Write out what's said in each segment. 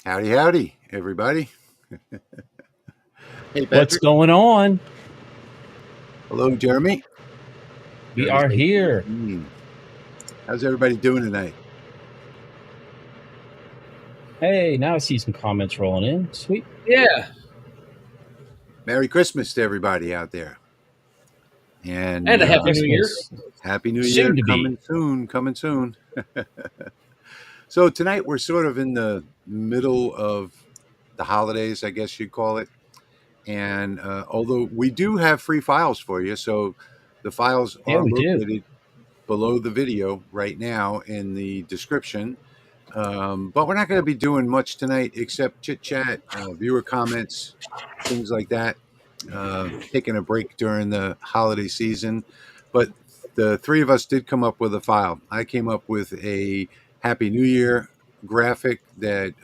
Howdy, howdy, everybody. Hey, What's Patrick. going on? Hello, Jeremy. We are here. How's everybody doing tonight? Hey, now I see some comments rolling in. Sweet. Yeah. Merry Christmas to everybody out there. And a Happy New Year. Happy New Soon Year. to be. Coming soon. So tonight we're sort of in the middle of the holidays, I guess you'd call it. And although we do have free files for you, so the files are located below the video right now in the description. But we're not going to be doing much tonight except chit chat, viewer comments, things like that. Taking a break during the holiday season. But the three of us did come up with a file. I came up with a Happy New Year graphic that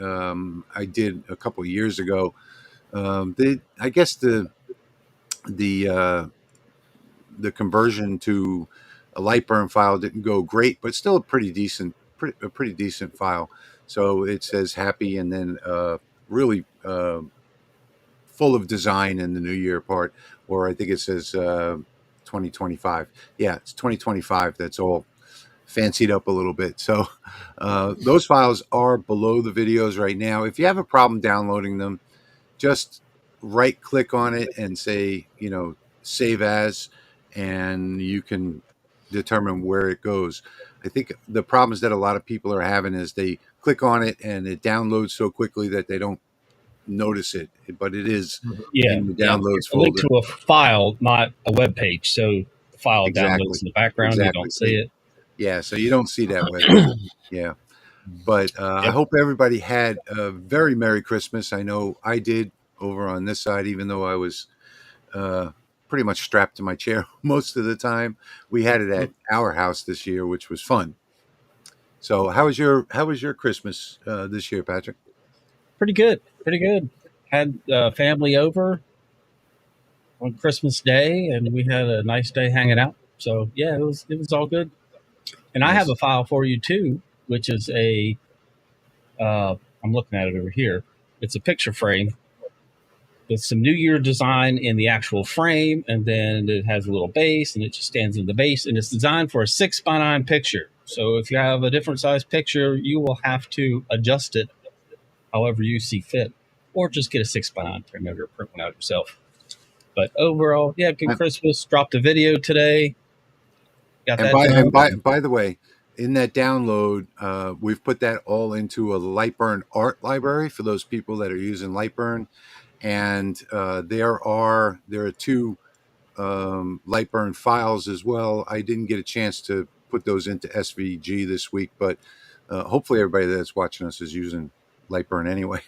I did a couple of years ago. I guess the conversion to a Lightburn file didn't go great, but still a pretty decent file. So it says happy and then really full of design in the New Year part, or I think it says 2025. Yeah, it's 2025. That's all fancied up a little bit. So those files are below the videos right now. If you have a problem downloading them, just right click on it and say, save as, and you can determine where it goes. I think the problems that a lot of people are having is they click on it and it downloads so quickly that they don't notice it, but it is in the downloads folder. Link to a file, not a web page. So the file downloads in the background. You don't see it. Yeah, so you don't see that web page. Yeah. But I hope everybody had a very Merry Christmas. I know I did over on this side, even though I was pretty much strapped to my chair most of the time. We had it at our house this year, which was fun. So how was your Christmas this year, Patrick? Pretty good. Had family over on Christmas Day, and we had a nice day hanging out. So yeah, it was all good. And nice. I have a file for you too, which is I'm looking at it over here. It's a picture frame with some New Year design in the actual frame, and then it has a little base, and it just stands in the base, and it's designed for a 6x9 picture. So if you have a different size picture, you will have to adjust it however you see fit, or just get a 6x9 printer or print one out yourself. But overall, yeah, good Christmas. Dropped a video today. Got that. By the way, in that download, we've put that all into a Lightburn art library for those people that are using Lightburn, and there are two Lightburn files as well. I didn't get a chance to put those into SVG this week, but hopefully everybody that's watching us is using Lightburn anyway.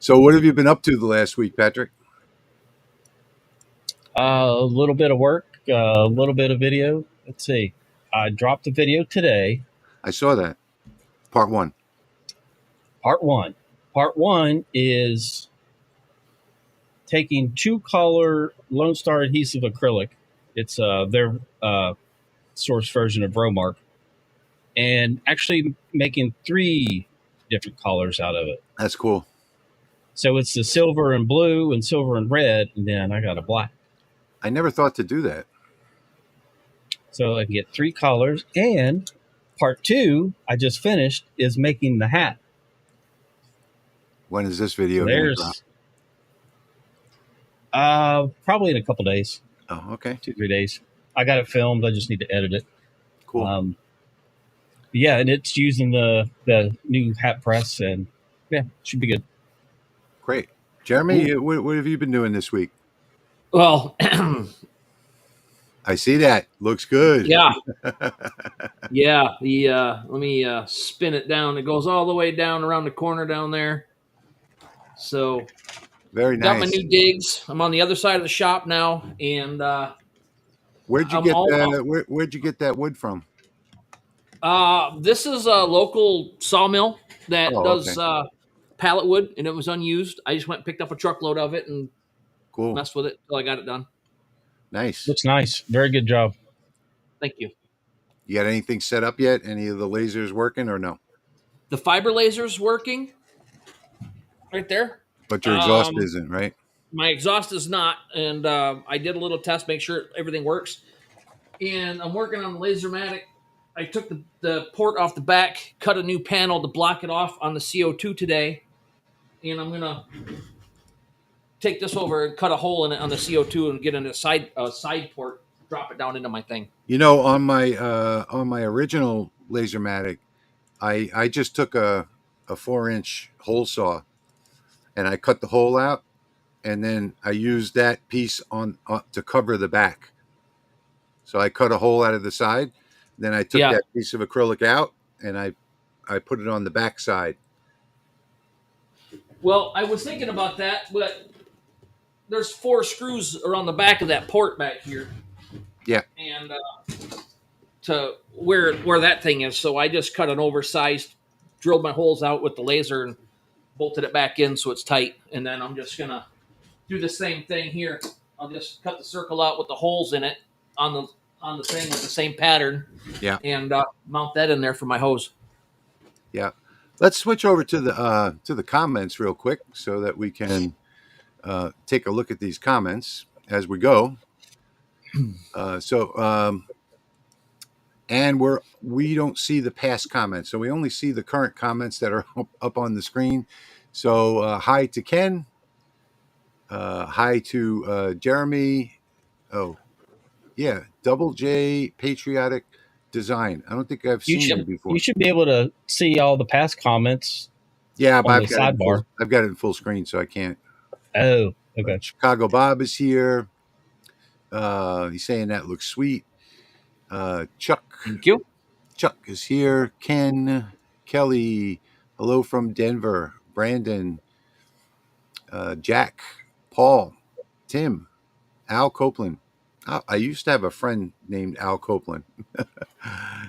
So what have you been up to the last week, Patrick? A little bit of work, a little bit of video. Let's see. I dropped a video today. I saw that. Part one. Part one is taking 2-color Lone Star adhesive acrylic. It's their source version of Romark, and actually making 3 different colors out of it. That's cool. So it's the silver and blue and silver and red, and then I got a black. I never thought to do that. So I can get 3 colors. And part 2, I just finished, is making the hat. When is this video going to drop? Probably in a couple days. Oh, okay. 2-3 days. I got it filmed. I just need to edit it. Cool. Yeah, and it's using the new hat press, and yeah, should be good. Great. Jeremy, what have you been doing this week? Well, I see that. Looks good. Yeah. Yeah. Let me spin it down. It goes all the way down around the corner down there. So very nice. Got my new digs. I'm on the other side of the shop now, and where'd you get that wood from? This is a local sawmill that does pallet wood, and it was unused. I just went and picked up a truckload of it and messed with it until I got it done. Nice. Looks nice. Very good job. Thank you. You got anything set up yet? Any of the lasers working or no? The fiber laser's working right there. But your exhaust isn't, right? My exhaust is not, and I did a little test, make sure everything works. And I'm working on the LaserMatic. I took the port off the back, cut a new panel to block it off on the CO2 today, and I'm gonna take this over and cut a hole in it on the CO2 and get in a side port, drop it down into my thing. You know, on my original LaserMatic, I just took a 4-inch hole saw and I cut the hole out, and then I used that piece on to cover the back. So I cut a hole out of the side, then I took that piece of acrylic out and I put it on the back side. Well, I was thinking about that, but there's 4 screws around the back of that port back here. Yeah. And to where that thing is, so I just cut an oversized, drilled my holes out with the laser and bolted it back in so it's tight. And then I'm just gonna do the same thing here. I'll just cut the circle out with the holes in it on the thing with the same pattern. Yeah. And mount that in there for my hose. Yeah. Let's switch over to the comments real quick so that we can take a look at these comments as we go. And we don't see the past comments, so we only see the current comments that are up on the screen. So hi to Ken, hi to Jeremy. Oh, yeah, Double J Patriotic Design. I don't think I've seen you before. You should be able to see all the past comments. Yeah, but I've got it in full screen, so I can't. Oh, okay. Chicago Bob is here. He's saying that looks sweet. Chuck. Thank you. Chuck is here. Ken, Kelly, hello from Denver. Brandon, Jack, Paul, Tim, Al Copeland. I used to have a friend named Al Copeland.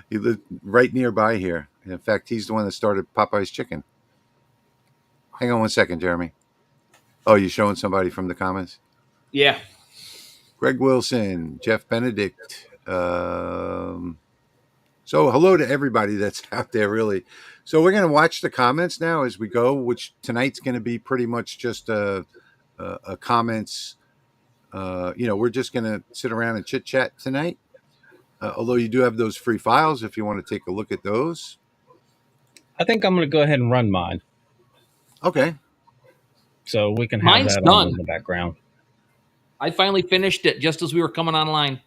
He lived right nearby here. In fact, he's the one that started Popeye's Chicken. Hang on one second, Jeremy. Oh, you showing somebody from the comments? Yeah. Greg Wilson, Jeff Benedict. So hello to everybody that's out there, really. So we're going to watch the comments now as we go, which tonight's going to be pretty much just a comments. We're just going to sit around and chit chat tonight. Although you do have those free files if you want to take a look at those. I think I'm going to go ahead and run mine. Okay. So we can have Mine's that done on in the background. I finally finished it just as we were coming online.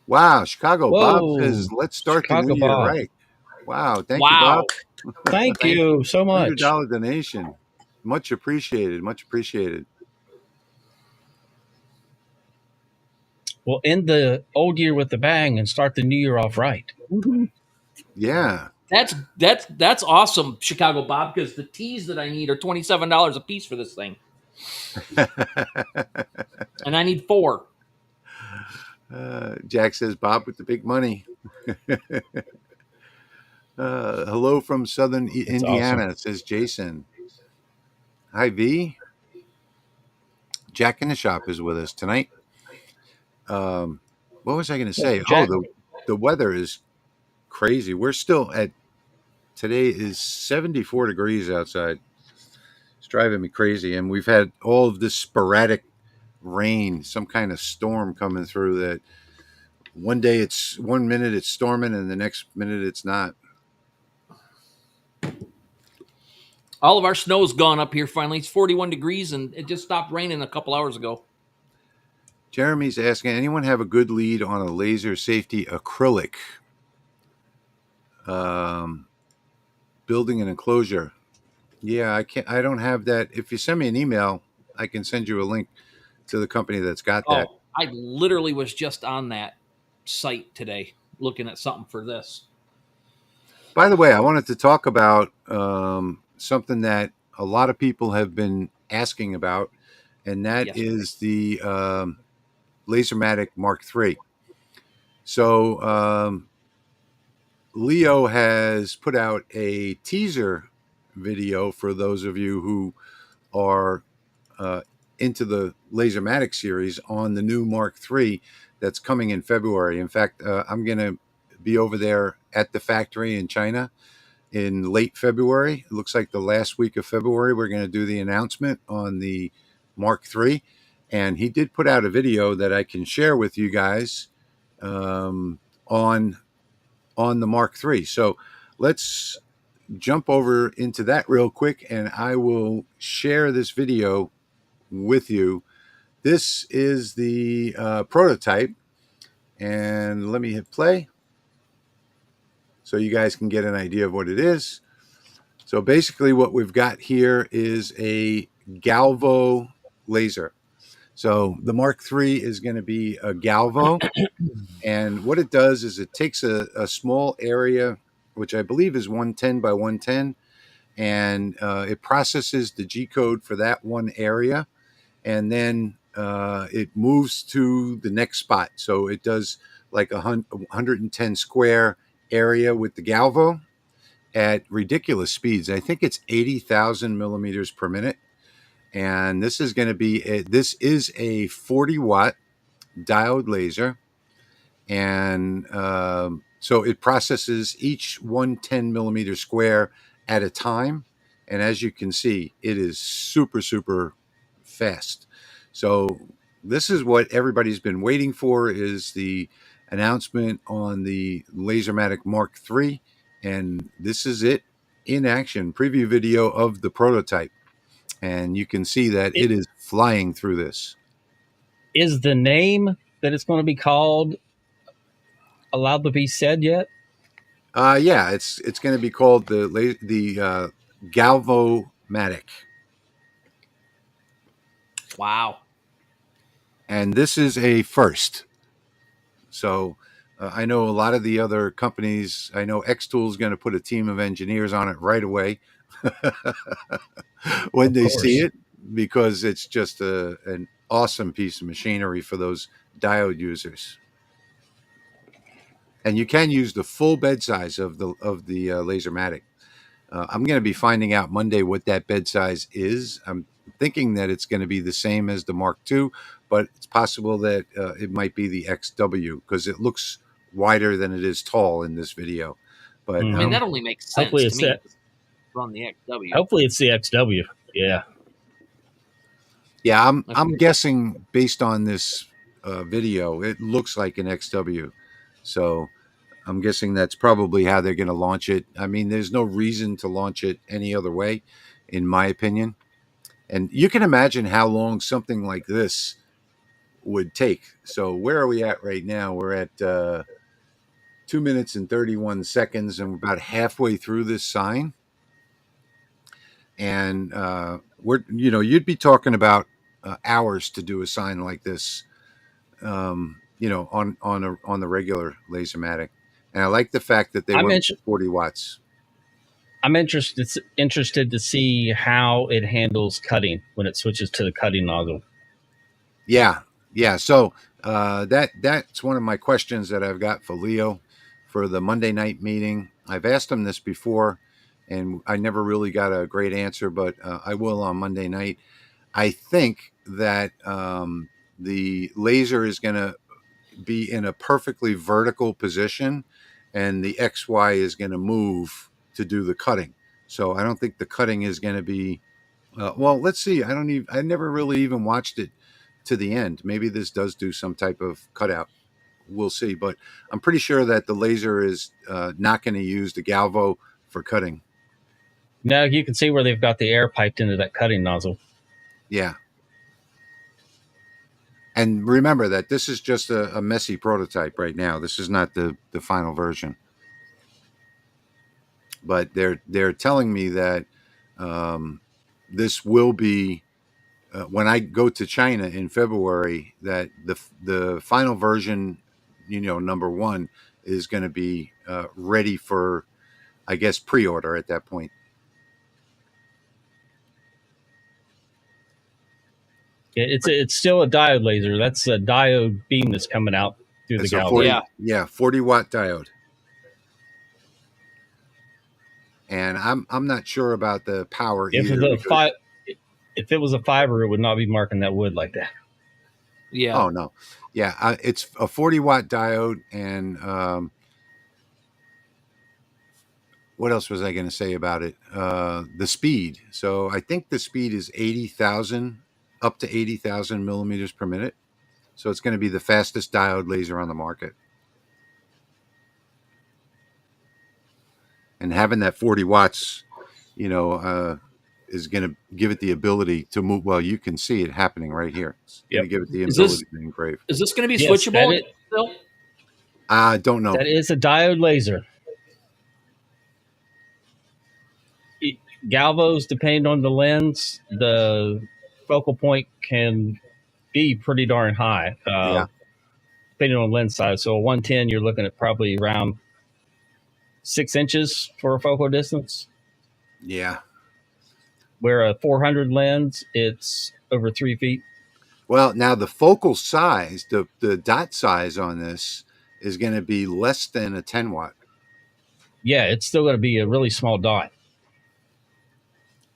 Wow, Chicago Bob says, let's start the new year right. Wow, thank you, Bob. Thank you so much. $100 donation. Much appreciated, much appreciated. We'll end the old year with a bang and start the new year off right. Yeah. That's awesome, Chicago Bob, because the tees that I need are $27 a piece for this thing. And I need 4. Jack says, Bob with the big money. Hello from Southern Indiana, awesome. Says Jason. Hi, V. Jack in the Shop is with us tonight. What was I going to say? Jack. Oh, the weather is crazy. We're still at, today is 74 degrees outside. It's driving me crazy. And we've had all of this sporadic rain, some kind of storm coming through that one minute it's storming and the next minute it's not. All of our snow's gone up here finally. It's 41 degrees and it just stopped raining a couple hours ago. Jeremy's asking, anyone have a good lead on a laser safety acrylic? Building an enclosure. Yeah, I don't have that. If you send me an email, I can send you a link to the company that's got that. I literally was just on that site today looking at something for this. By the way, I wanted to talk about something that a lot of people have been asking about, and that is the LaserMatic Mark III. So Leo has put out a teaser video for those of you who are into the LaserMatic series on the new Mark III that's coming in February. In fact, I'm going to be over there at the factory in China in late February. It looks like the last week of February, we're going to do the announcement on the Mark III. And he did put out a video that I can share with you guys on the Mark III. So let's jump over into that real quick, and I will share this video with you. This is the prototype, and let me hit play so you guys can get an idea of what it is. So basically what we've got here is a Galvo laser. So the Mark III is going to be a Galvo, and what it does is it takes a small area, which I believe is 110 by 110, and it processes the G code for that one area, and then it moves to the next spot. So it does like 110 square area with the Galvo at ridiculous speeds. I think it's 80,000 millimeters per minute. And this is going to be this is a 40-watt diode laser. And so it processes each 110 millimeter square at a time. And as you can see, it is super, super fast. So this is what everybody's been waiting for, is the announcement on the LaserMatic Mark III. And this is it in action. Preview video of the prototype. And you can see that it is flying through this. Is the name that it's going to be called allowed to be said yet? Yeah, it's going to be called the Galvo-matic. Wow. And this is a first. So I know a lot of the other companies, I know Xtool is going to put a team of engineers on it right away when they see it, because it's just an awesome piece of machinery for those diode users. And you can use the full bed size of the LaserMatic. I'm going to be finding out Monday what that bed size is. I'm thinking that it's going to be the same as the Mark II, but it's possible that it might be the XW, because it looks wider than it is tall in this video. But I mean, that only makes sense hopefully to it's me. that. On the XW. Hopefully it's the XW. Yeah. Yeah, I'm guessing based on this video, it looks like an XW. So I'm guessing that's probably how they're going to launch it. I mean, there's no reason to launch it any other way, in my opinion. And you can imagine how long something like this would take. So where are we at right now? We're at 2 minutes and 31 seconds, and we're about halfway through this sign. And you'd be talking about hours to do a sign like this, on the regular LaserMatic. And I like the fact that they went with 40 watts. I'm interested to see how it handles cutting when it switches to the cutting nozzle. Yeah. So that's one of my questions that I've got for Leo for the Monday night meeting. I've asked him this before, and I never really got a great answer, but I will on Monday night. I think that the laser is going to be in a perfectly vertical position, and the XY is going to move to do the cutting. So I don't think the cutting is going to be well, let's see. I never really even watched it to the end. Maybe this does do some type of cutout. We'll see. But I'm pretty sure that the laser is not going to use the Galvo for cutting. Now you can see where they've got the air piped into that cutting nozzle. Yeah. And remember that this is just a messy prototype right now. This is not the final version. But they're telling me that this will be when I go to China in February, that the final version, number one, is going to be ready for, I guess, pre-order at that point. It's still a diode laser. That's a diode beam that's coming out through the Galvo. 40-watt diode. And I'm not sure about the power either. If it was a fiber, it would not be marking that wood like that. Yeah. Oh no. Yeah, it's a 40-watt diode, and what else was I going to say about it? The speed. So I think the speed is 80,000, up to 80,000 millimeters per minute. So it's going to be the fastest diode laser on the market. And having that 40 watts, is going to give it the ability to move. Well, you can see it happening right here. It's going to give it the ability to engrave. Is this going to be Yes, switchable still? I don't know. That is a diode laser. Galvos, depending on the lens, the focal point can be pretty darn high, depending on lens size. So a 110, you're looking at probably around 6 inches for a focal distance. Yeah. Where a 400 lens, it's over 3 feet. Well, now the focal size, the dot size on this is going to be less than a 10 watt. Yeah, it's still going to be a really small dot.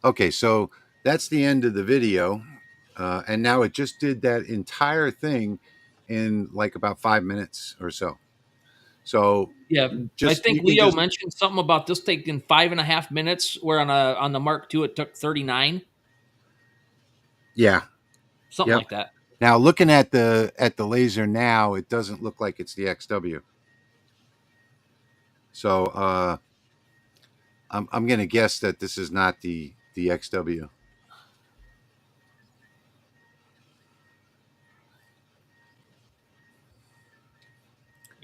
Okay, so that's the end of the video. And now it just did that entire thing in like about 5 minutes or so. So yeah, I think Leo mentioned something about this taking 5.5 minutes, where on the Mark II it took 39. Yeah, something like that. Now looking at the laser now, it doesn't look like it's the XW. So I'm going to guess that this is not the XW.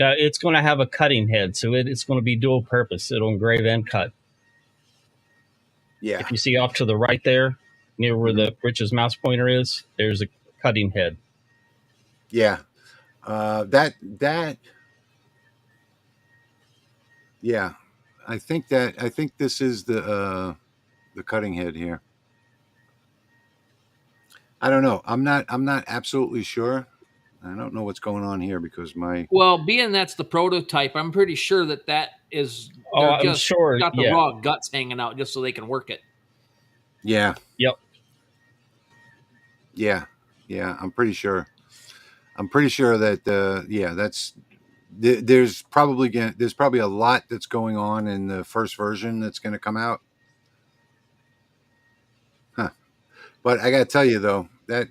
It's going to have a cutting head, so it's going to be dual purpose. It'll engrave and cut. Yeah. If you see off to the right there, near where the Rich's mouse pointer is, there's a cutting head. Yeah. Yeah. I think this is the cutting head here. I don't know. I'm not absolutely sure. I don't know what's going on here because being that's the prototype, I'm pretty sure that is. I'm sure. Got the raw guts hanging out just so they can work it. Yeah. Yep. Yeah. I'm pretty sure. That that's. There's probably a lot that's going on in the first version that's going to come out. Huh. But I got to tell you though that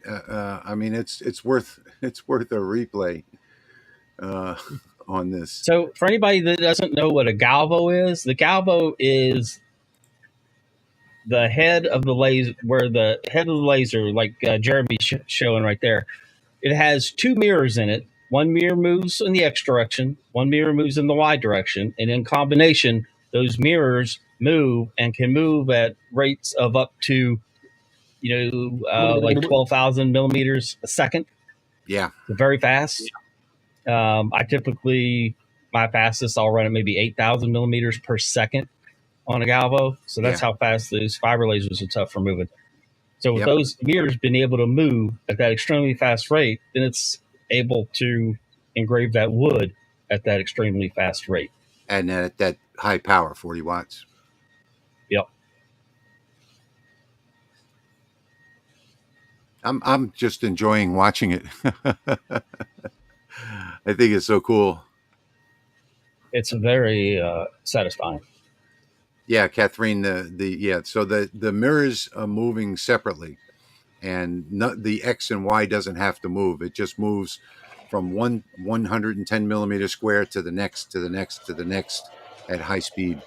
I mean it's worth a replay on this. So for anybody that doesn't know what a Galvo is, the Galvo is the head of the laser, where the head of the laser, like Jeremy's showing right there, it has 2 mirrors in it. One mirror moves in the X direction, one mirror moves in the Y direction, and in combination, those mirrors move and can move at rates of up to, like 12,000 millimeters a second. Yeah. Very fast. I typically, my fastest, I'll run at maybe 8,000 millimeters per second on a Galvo. So that's how fast those fiber lasers are tough for moving. So with those mirrors being able to move at that extremely fast rate, then it's able to engrave that wood at that extremely fast rate. And at that high power, 40 watts. Yep. I'm just enjoying watching it. I think it's so cool. It's very satisfying. Yeah, Catherine, so the mirrors are moving separately, and the X and Y doesn't have to move. It just moves from 110 millimeter square to the next, to the next, to the next at high speed.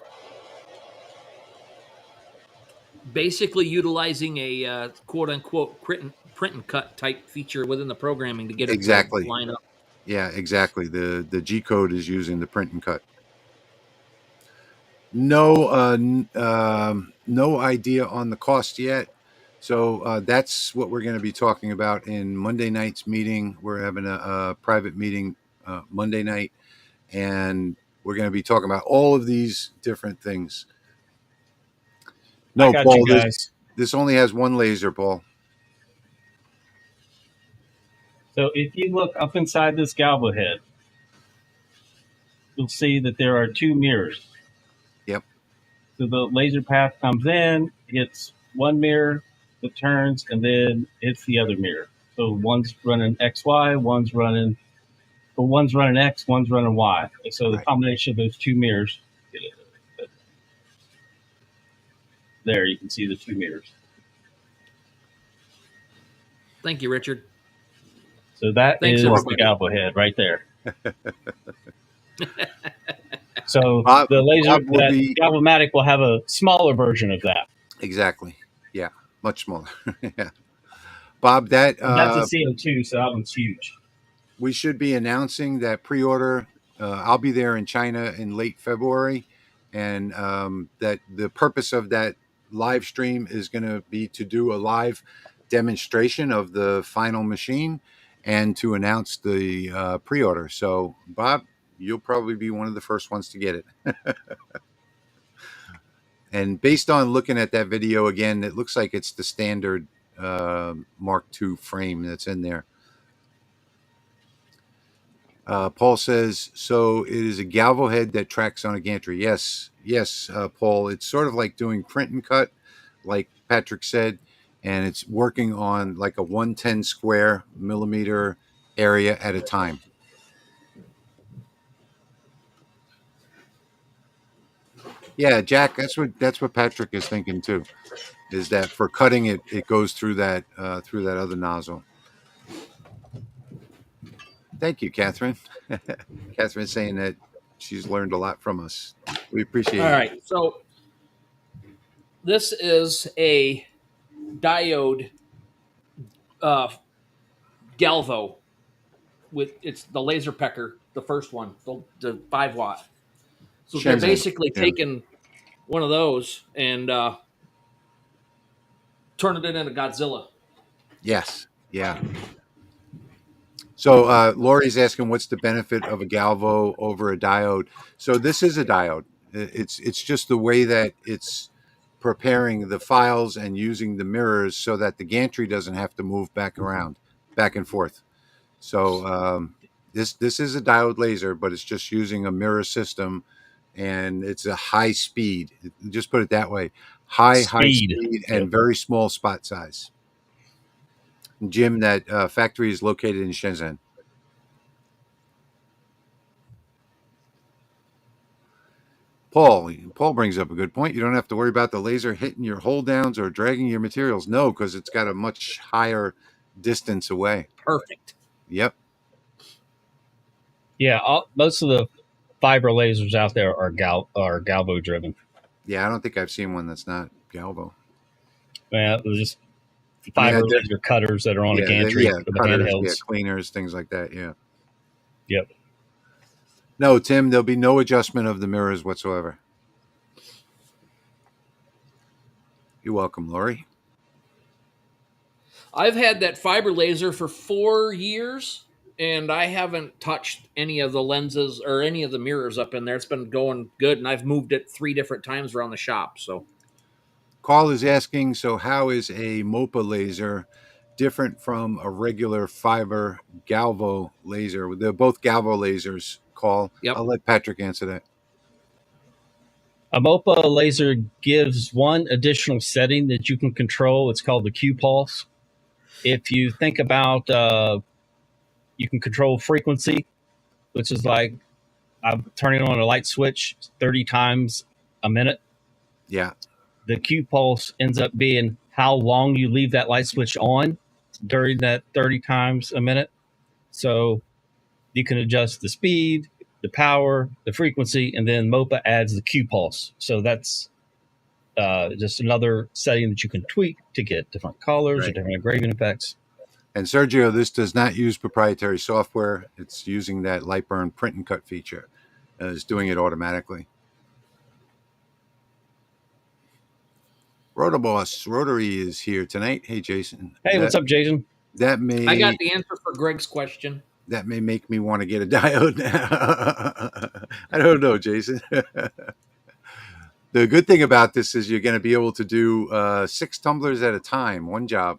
Basically utilizing a quote unquote print and cut type feature within the programming to get it to line up. Yeah, exactly. The G code is using the print and cut. No idea on the cost yet. So that's what we're going to be talking about in Monday night's meeting. We're having a private meeting Monday night, and we're going to be talking about all of these different things. No, Paul, this only has one laser, Paul. So if you look up inside this Galvo head, you'll see that there are 2 mirrors. Yep. So the laser path comes in, hits one mirror, it turns, and then hits the other mirror. So one's running XY, one's running X, one's running Y. So the combination of those 2 mirrors. There, you can see the 2 mirrors. Thank you, Richard. So that Thanks, is everybody. the Galvo head right there. So Bob, the laser, Bob will that be Galvomatic will have a smaller version of that. exactly. Yeah, much smaller. Yeah, Bob, that And that's a CO2, so that one's huge. we should be announcing that pre-order. I'll be there in China in late February, and that the purpose of that live stream is going to be to do a live demonstration of the final machine and to announce the pre-order. So, Bob, you'll probably be one of the first ones to get it. And based on looking at that video again, it looks like it's the standard Mark II frame that's in there. Paul says, so it is a Galvo head that tracks on a gantry. Yes, Paul. It's sort of like doing print and cut, like Patrick said, and it's working on like a 110 square millimeter area at a time. Yeah, Jack, that's what Patrick is thinking too. Is that for cutting it goes through that other nozzle. Thank you, Catherine. Catherine's saying that she's learned a lot from us. We appreciate All it. right. So this is a diode Galvo with it's the laser pecker, the first one, the 5 watt. So they're Shenzhen. basically Yeah. taking one of those and turning it into Godzilla. Yes. Yeah. So Lori's asking, what's the benefit of a Galvo over a diode? So this is a diode. It's just the way that it's preparing the files and using the mirrors so that the gantry doesn't have to move back and forth. So this is a diode laser, but it's just using a mirror system, and it's a high speed. Just put it that way: high speed and very small spot size. Jim, that factory is located in Shenzhen. Paul brings up a good point. You don't have to worry about the laser hitting your hold downs or dragging your materials. No, because it's got a much higher distance away. Perfect. Yep. Yeah, most of the fiber lasers out there are Galvo driven. Yeah, I don't think I've seen one that's not Galvo. Yeah, there's just fiber laser cutters that are on a gantry for the handhelds. Cleaners, things like that. Yeah. Yep. No, Tim, there'll be no adjustment of the mirrors whatsoever. You're welcome, Lori. I've had that fiber laser for 4 years, and I haven't touched any of the lenses or any of the mirrors up in there. It's been going good, and I've moved it 3 different times around the shop. So, Carl is asking, so how is a MOPA laser different from a regular fiber Galvo laser? They're both Galvo lasers, Carl. Yep. I'll let Patrick answer that. A MOPA laser gives one additional setting that you can control. It's called the Q pulse. If you think about, you can control frequency, which is like I'm turning on a light switch 30 times a minute. Yeah. The Q pulse ends up being how long you leave that light switch on during that 30 times a minute. So you can adjust the speed, the power, the frequency, and then MOPA adds the Q pulse. So that's just another setting that you can tweak to get different colors or different engraving effects. And Sergio, this does not use proprietary software. It's using that Lightburn print and cut feature. It's doing it automatically. Rotoboss Rotary is here tonight. Hey, Jason. Hey, what's up, Jason? I got the answer for Greg's question. That may make me want to get a diode now. I don't know, Jason. The good thing about this is you're going to be able to do 6 tumblers at a time, one job.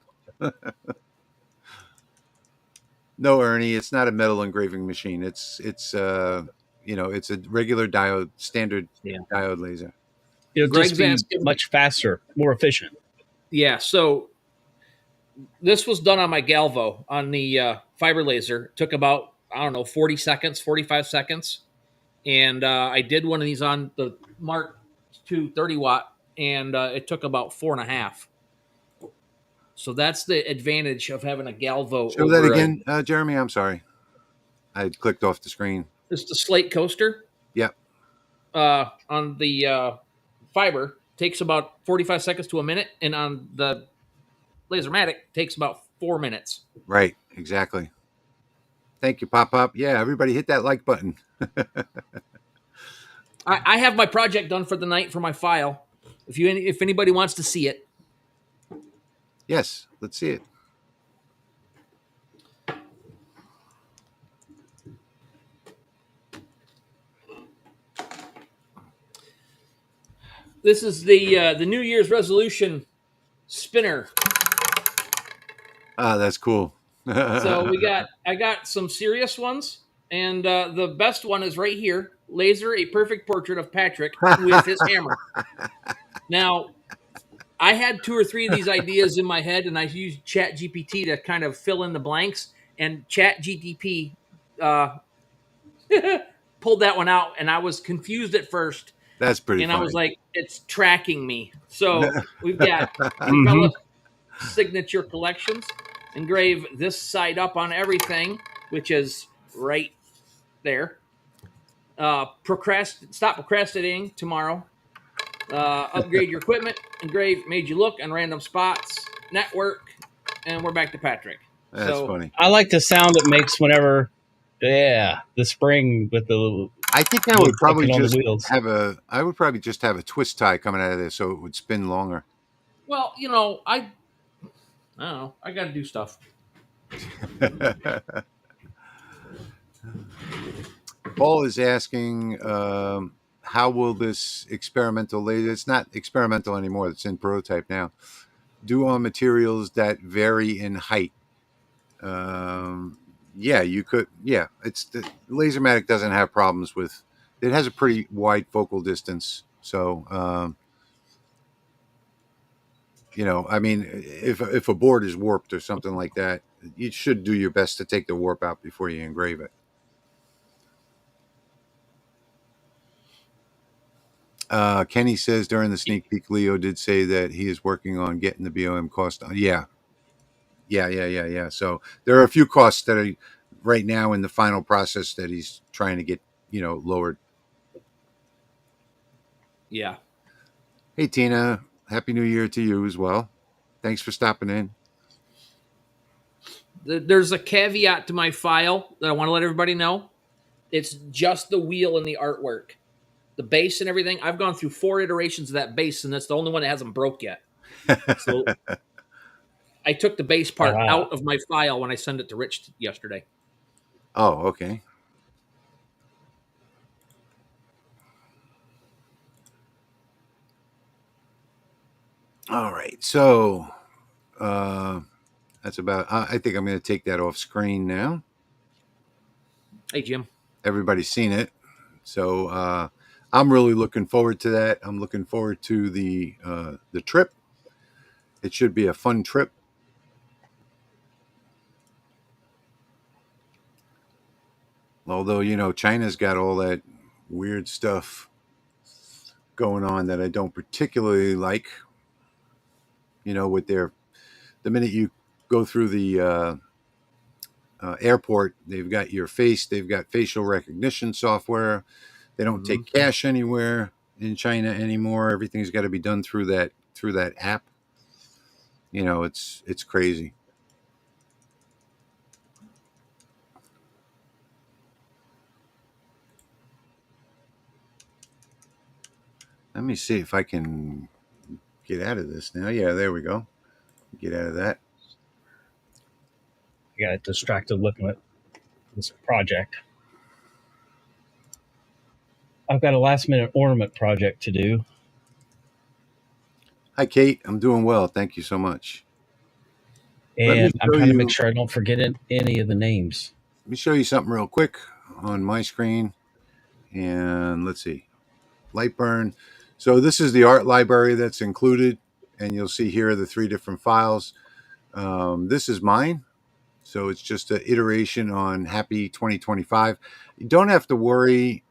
No, Ernie, it's not a metal engraving machine. It's a regular diode, standard diode laser. It'll just be much faster, more efficient. Yeah, so this was done on my Galvo on the fiber laser. It took about, 40 seconds, 45 seconds. And I did one of these on the Mark II 30 watt and it took about 4.5. So that's the advantage of having a Galvo Show that over again, Jeremy. I'm sorry, I had clicked off the screen. it's the slate coaster Yep. on the fiber takes about 45 seconds to a minute, and on the LaserMatic takes about 4 minutes. Right. Exactly. Thank you, Pop Pop. Yeah, everybody hit that like button. I have my project done for the night for my file. If anybody wants to see it, Yes, let's see it. this is the New Year's resolution spinner. Ah, that's cool. So I got some serious ones, and the best one is right here. Laser a perfect portrait of Patrick with his hammer. Now, I had 2 or 3 of these ideas in my head, and I used Chat GPT to kind of fill in the blanks. And Chat GPT pulled that one out, and I was confused at first. That's pretty And I funny. was like, "It's tracking me." So we've got Mhm. Capella Signature Collections. Engrave this side up on everything, which is right there. Stop procrastinating tomorrow. Upgrade your equipment. Engrave made you look on random spots. Network, and we're back to Patrick. That's funny. I like the sound it makes whenever, the spring with the. I think I would probably on the just wheels. have a. I would probably just have a twist tie coming out of this, so it would spin longer. Well, I don't know. I got to do stuff. Paul is asking, how will this experimental laser? It's not experimental anymore. It's in prototype now. Do on materials that vary in height. Yeah, you could. Yeah, it's the LaserMatic doesn't have problems with. It has a pretty wide focal distance, so I mean, if a board is warped or something like that, you should do your best to take the warp out before you engrave it. Kenny says during the sneak peek, Leo did say that he is working on getting the BOM cost down. Yeah. So there are a few costs that are right now in the final process that he's trying to get, lowered. Yeah. Hey, Tina, Happy New Year to you as well. Thanks for stopping in. There's a caveat to my file that I want to let everybody know. It's just the wheel and the artwork. The base and everything, I've gone through 4 iterations of that base, and that's the only one that hasn't broke yet. So I took the base part out of my file when I sent it to Rich yesterday. Oh, okay. All right. So that's about. I think I'm going to take that off screen now. Hey, Jim. Everybody's seen it, so I'm really looking forward to that. I'm looking forward to the trip. It should be a fun trip. Although, China's got all that weird stuff going on that I don't particularly like. With the minute you go through the airport, they've got your face, they've got facial recognition software. They don't take cash anywhere in China anymore. Everything's got to be done through that app. It's crazy. Let me see if I can get out of this now. Yeah, there we go. Get out of that. I got distracted looking at this project. I've got a last minute ornament project to do. Hi, Kate. I'm doing well. Thank you so much. And I'm trying to make sure I don't forget any of the names. Let me show you something real quick on my screen. And let's see. Lightburn. So this is the art library that's included. And you'll see here the 3 different files. This is mine. So it's just an iteration on Happy 2025. You don't have to worry.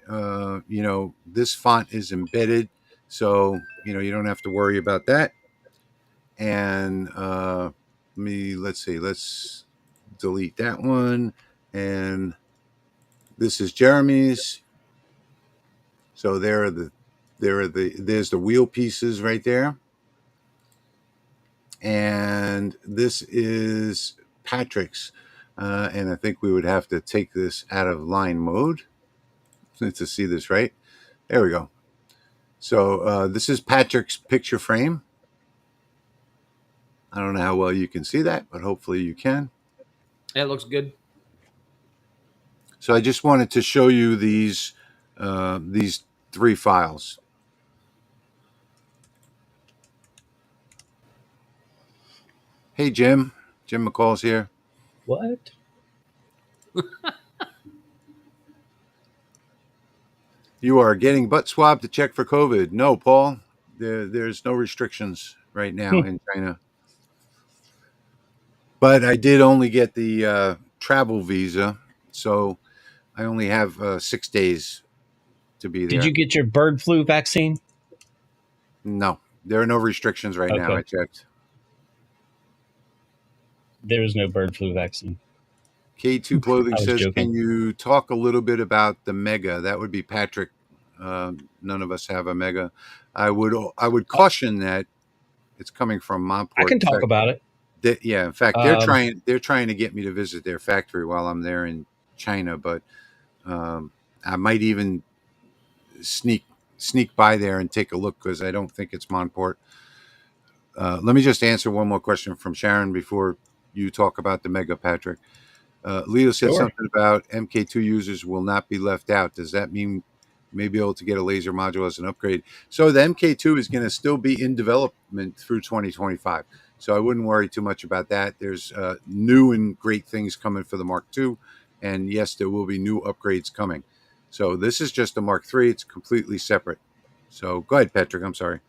This font is embedded. So, you don't have to worry about that. And let's see, let's delete that one. And this is Jeremy's. So there's the wheel pieces right there. And this is Patrick's. And I think we would have to take this out of line mode to see this right. There we go. So this is Patrick's picture frame. I don't know how well you can see that, but hopefully you can. That looks good. So I just wanted to show you these 3 files. Hey, Jim. Jim McCall's here. What? You are getting butt swabbed to check for COVID. No, Paul. There's no restrictions right now in China. But I did only get the travel visa, so I only have 6 days to be there. Did you get your bird flu vaccine? No, there are no restrictions right now. I checked. There is no bird flu vaccine. K2 Clothing says, joking. Can you talk a little bit about the Mega? That would be Patrick. None of us have a Mega. I would caution that it's coming from Montport. I can talk about it. In fact, they're trying to get me to visit their factory while I'm there in China, but I might even sneak by there and take a look because I don't think it's Montport. Let me just answer one more question from Sharon before you talk about the Mega, Patrick. Leo said something about MK2 users will not be left out. Does that mean may be able to get a laser module as an upgrade? So the MK2 is going to still be in development through 2025. So I wouldn't worry too much about that. There's new and great things coming for the Mark II. And yes, there will be new upgrades coming. So this is just the Mark III. It's completely separate. So go ahead, Patrick. I'm sorry.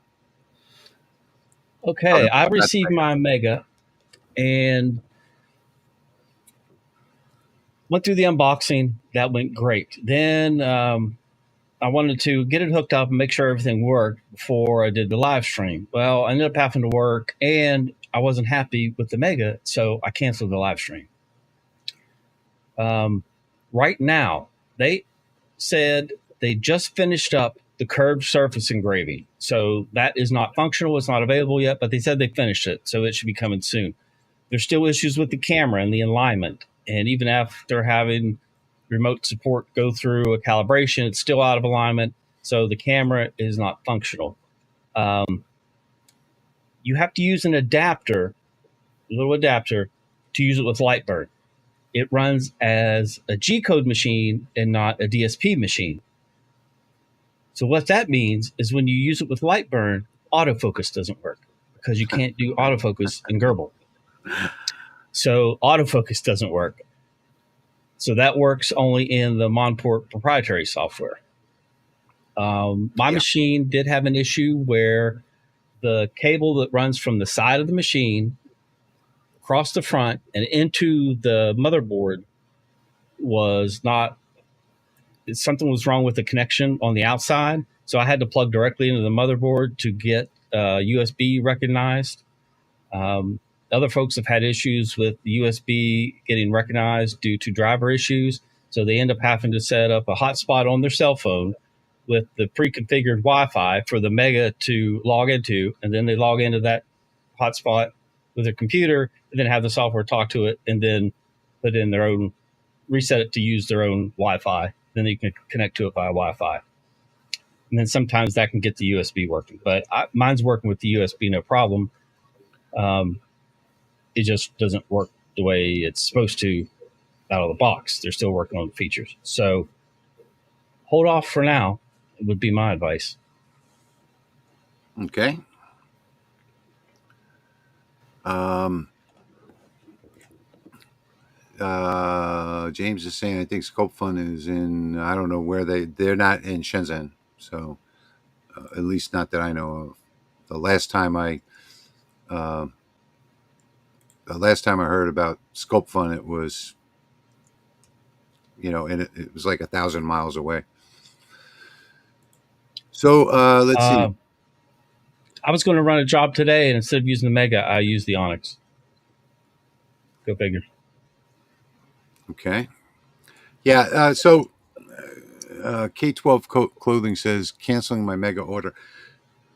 Okay, I received my Mega and went through the unboxing. That went great. Then I wanted to get it hooked up and make sure everything worked before I did the live stream. Well, I ended up having to work, and I wasn't happy with the Mega, so I canceled the live stream. Right now, they said they just finished up the curved surface engraving. So that is not functional. It's not available yet, but they said they finished it, so it should be coming soon. There's still issues with the camera and the alignment. And even after having remote support go through a calibration, it's still out of alignment. So the camera is not functional. You have to use an adapter, a little adapter, to use it with Lightburn. It runs as a G-code machine and not a DSP machine. So what that means is when you use it with Lightburn, autofocus doesn't work because you can't do autofocus in Gerbil. So autofocus doesn't work. So that works only in the Montport proprietary software. My machine did have an issue where the cable that runs from the side of the machine across the front and into the motherboard something was wrong with the connection on the outside. So I had to plug directly into the motherboard to get USB recognized. Other folks have had issues with the USB getting recognized due to driver issues. So they end up having to set up a hotspot on their cell phone with the pre-configured Wi-Fi for the Mega to log into. And then they log into that hotspot with their computer and then have the software talk to it and then put in their own, reset it to use their own Wi-Fi. Then you can connect to it via Wi-Fi. And then sometimes that can get the USB working. But mine's working with the USB, no problem. It just doesn't work the way it's supposed to out of the box. They're still working on the features. So hold off for now. It would be my advice. Okay. James is saying, I think Scope Fun is in, I don't know where they're not in Shenzhen. So at least not that I know of. The last time I heard about Scope Fun, it was, and it was like 1,000 miles away. So let's see. I was going to run a job today, and instead of using the Mega, I used the Onyx. Go figure. Okay. Yeah. So K12 Clothing says canceling my Mega order.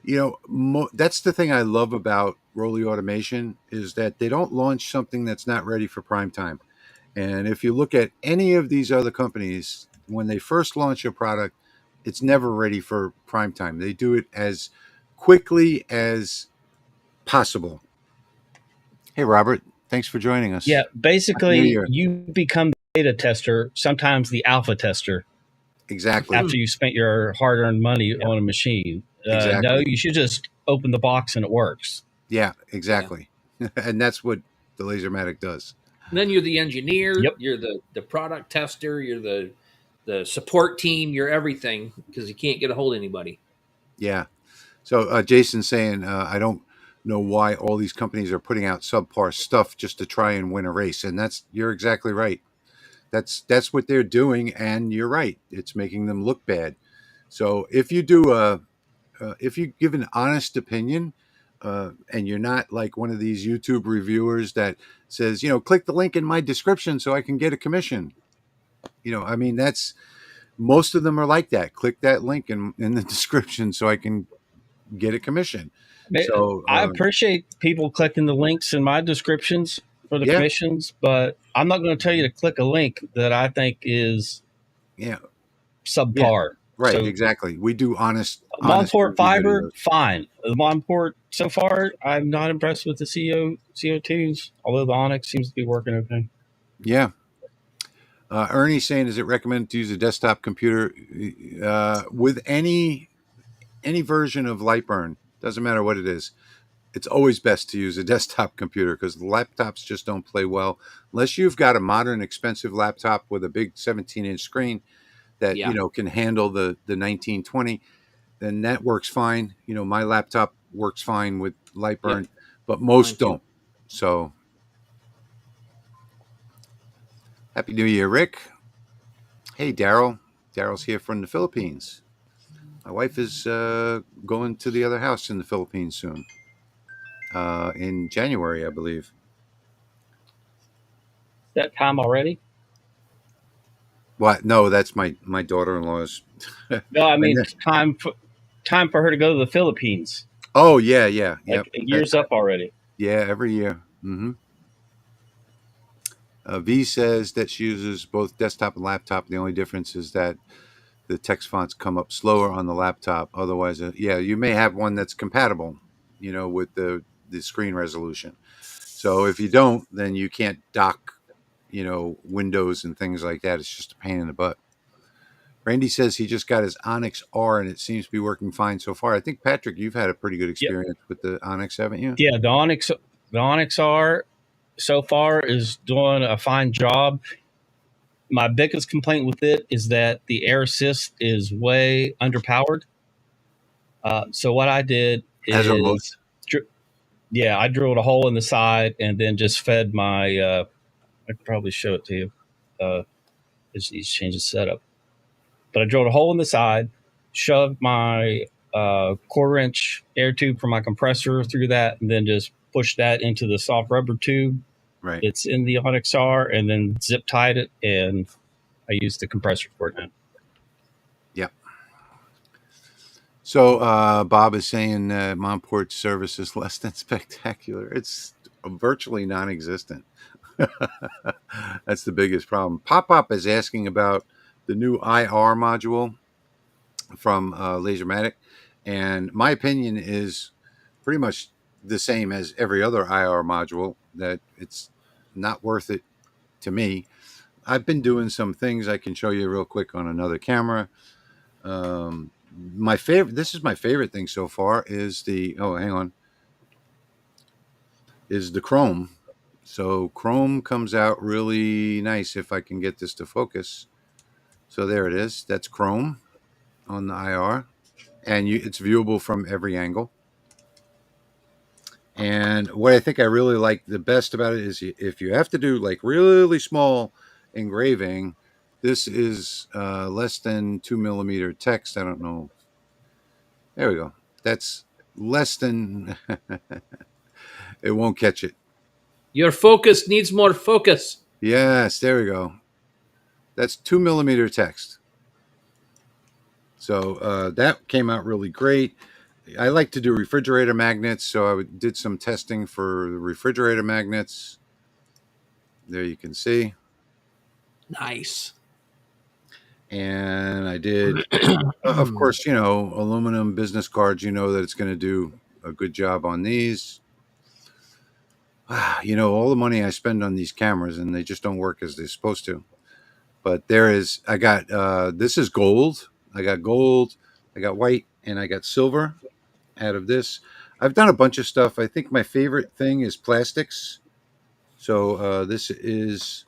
That's the thing I love about Rolly Automation is that they don't launch something that's not ready for prime time. And if you look at any of these other companies, when they first launch a product, it's never ready for prime time. They do it as quickly as possible. Hey, Robert, thanks for joining Yeah, us. Happy New basically, Year. you become the beta tester, sometimes the alpha tester, Exactly. after you spent your hard-earned money on a machine. No, Exactly. you should just open the box and it works. Yeah, exactly. And that's what the LaserMatic does. And then you're the engineer, Yep. you're the product tester, you're the support team, you're everything because you can't get a hold of anybody. Yeah. So Jason's saying, I don't know why all these companies are putting out subpar stuff just to try and win a race. And you're exactly right. That's what they're doing. And you're right. It's making them look bad. So if you give an honest opinion, and you're not like one of these YouTube reviewers that says, click the link in my description so I can get a commission. I mean, that's most of them are like that. Click that link in the description so I can get a commission. So I appreciate people clicking the links in my descriptions for the yeah, commissions, but I'm not going to tell you to click a link that I think is yeah, yeah, subpar. right, So exactly. We do honest Monport review fiber, videos. fine. The Monport so far, I'm not impressed with the CO2s, although the Onyx seems to be working okay. Yeah. Ernie's saying, is it recommended to use a desktop computer with any version of Lightburn? Doesn't matter what it is. It's always best to use a desktop computer because the laptops just don't play well unless you've got a modern, expensive laptop with a big 17-inch screen that Yeah. can handle the 1920. Then that works fine. My laptop works fine with Yep. Lightburn, but Mine most too. don't. So, Happy New Year, Rick. Hey, Daryl. Daryl's here from the Philippines. My wife is going to the other house in the Philippines soon, in January, I believe. That time already? What? No, that's my daughter-in-law's. No, I And mean then, time for her to go to the Philippines. oh yeah, yeah, yep. Like a year's up already. Yeah, every year. V says that she uses both desktop and laptop. The only difference is that the text fonts come up slower on the laptop. Otherwise, yeah, you may have one that's compatible, with the screen resolution. So if you don't, then you can't dock, windows and things like that. It's just a pain in the butt. Randy says he just got his Onyx R and it seems to be working fine so far. I think, Patrick, you've had a pretty good Yep. experience with the Onyx, haven't you? Yeah, the Onyx R so far is doing a fine job. My biggest complaint with it is that the air assist is way underpowered. So what I did As are is, most. I drilled a hole in the side and then just fed my. I could probably show it to you. Just needs to change the setup. But I drilled a hole in the side, shoved my quarter-inch air tube for my compressor through that, and then just pushed that into the soft rubber tube Right. that's in the Onyx R, and then zip tied it, and I used the compressor for it now. Yep. So Bob is saying Monport's service is less than spectacular. It's virtually non-existent. That's the biggest problem. Pop-Up is asking about the new IR module from LaserMatic, and my opinion is pretty much the same as every other IR module, that it's not worth it to me. I've been doing some things I can show you real quick on another camera. This is my favorite thing so far is is the Chrome. So Chrome comes out really nice if I can get this to focus. So there it is. That's Chrome on the IR, and it's viewable from every angle. And what I think I really like the best about it is if you have to do like really small engraving, this is less than 2 millimeter text. I don't know. There we go. That's less than it won't catch it. Your focus needs more focus. Yes, there we go. That's 2 millimeter text. So that came out really great. I like to do refrigerator magnets, so I did some testing for the refrigerator magnets. There you can see. Nice. And I did, of course, aluminum business cards. You know that it's going to do a good job on these. All the money I spend on these cameras, and they just don't work as they're supposed to. But I got, this is gold. I got gold, I got white, and I got silver out of this. I've done a bunch of stuff. I think my favorite thing is plastics. So this is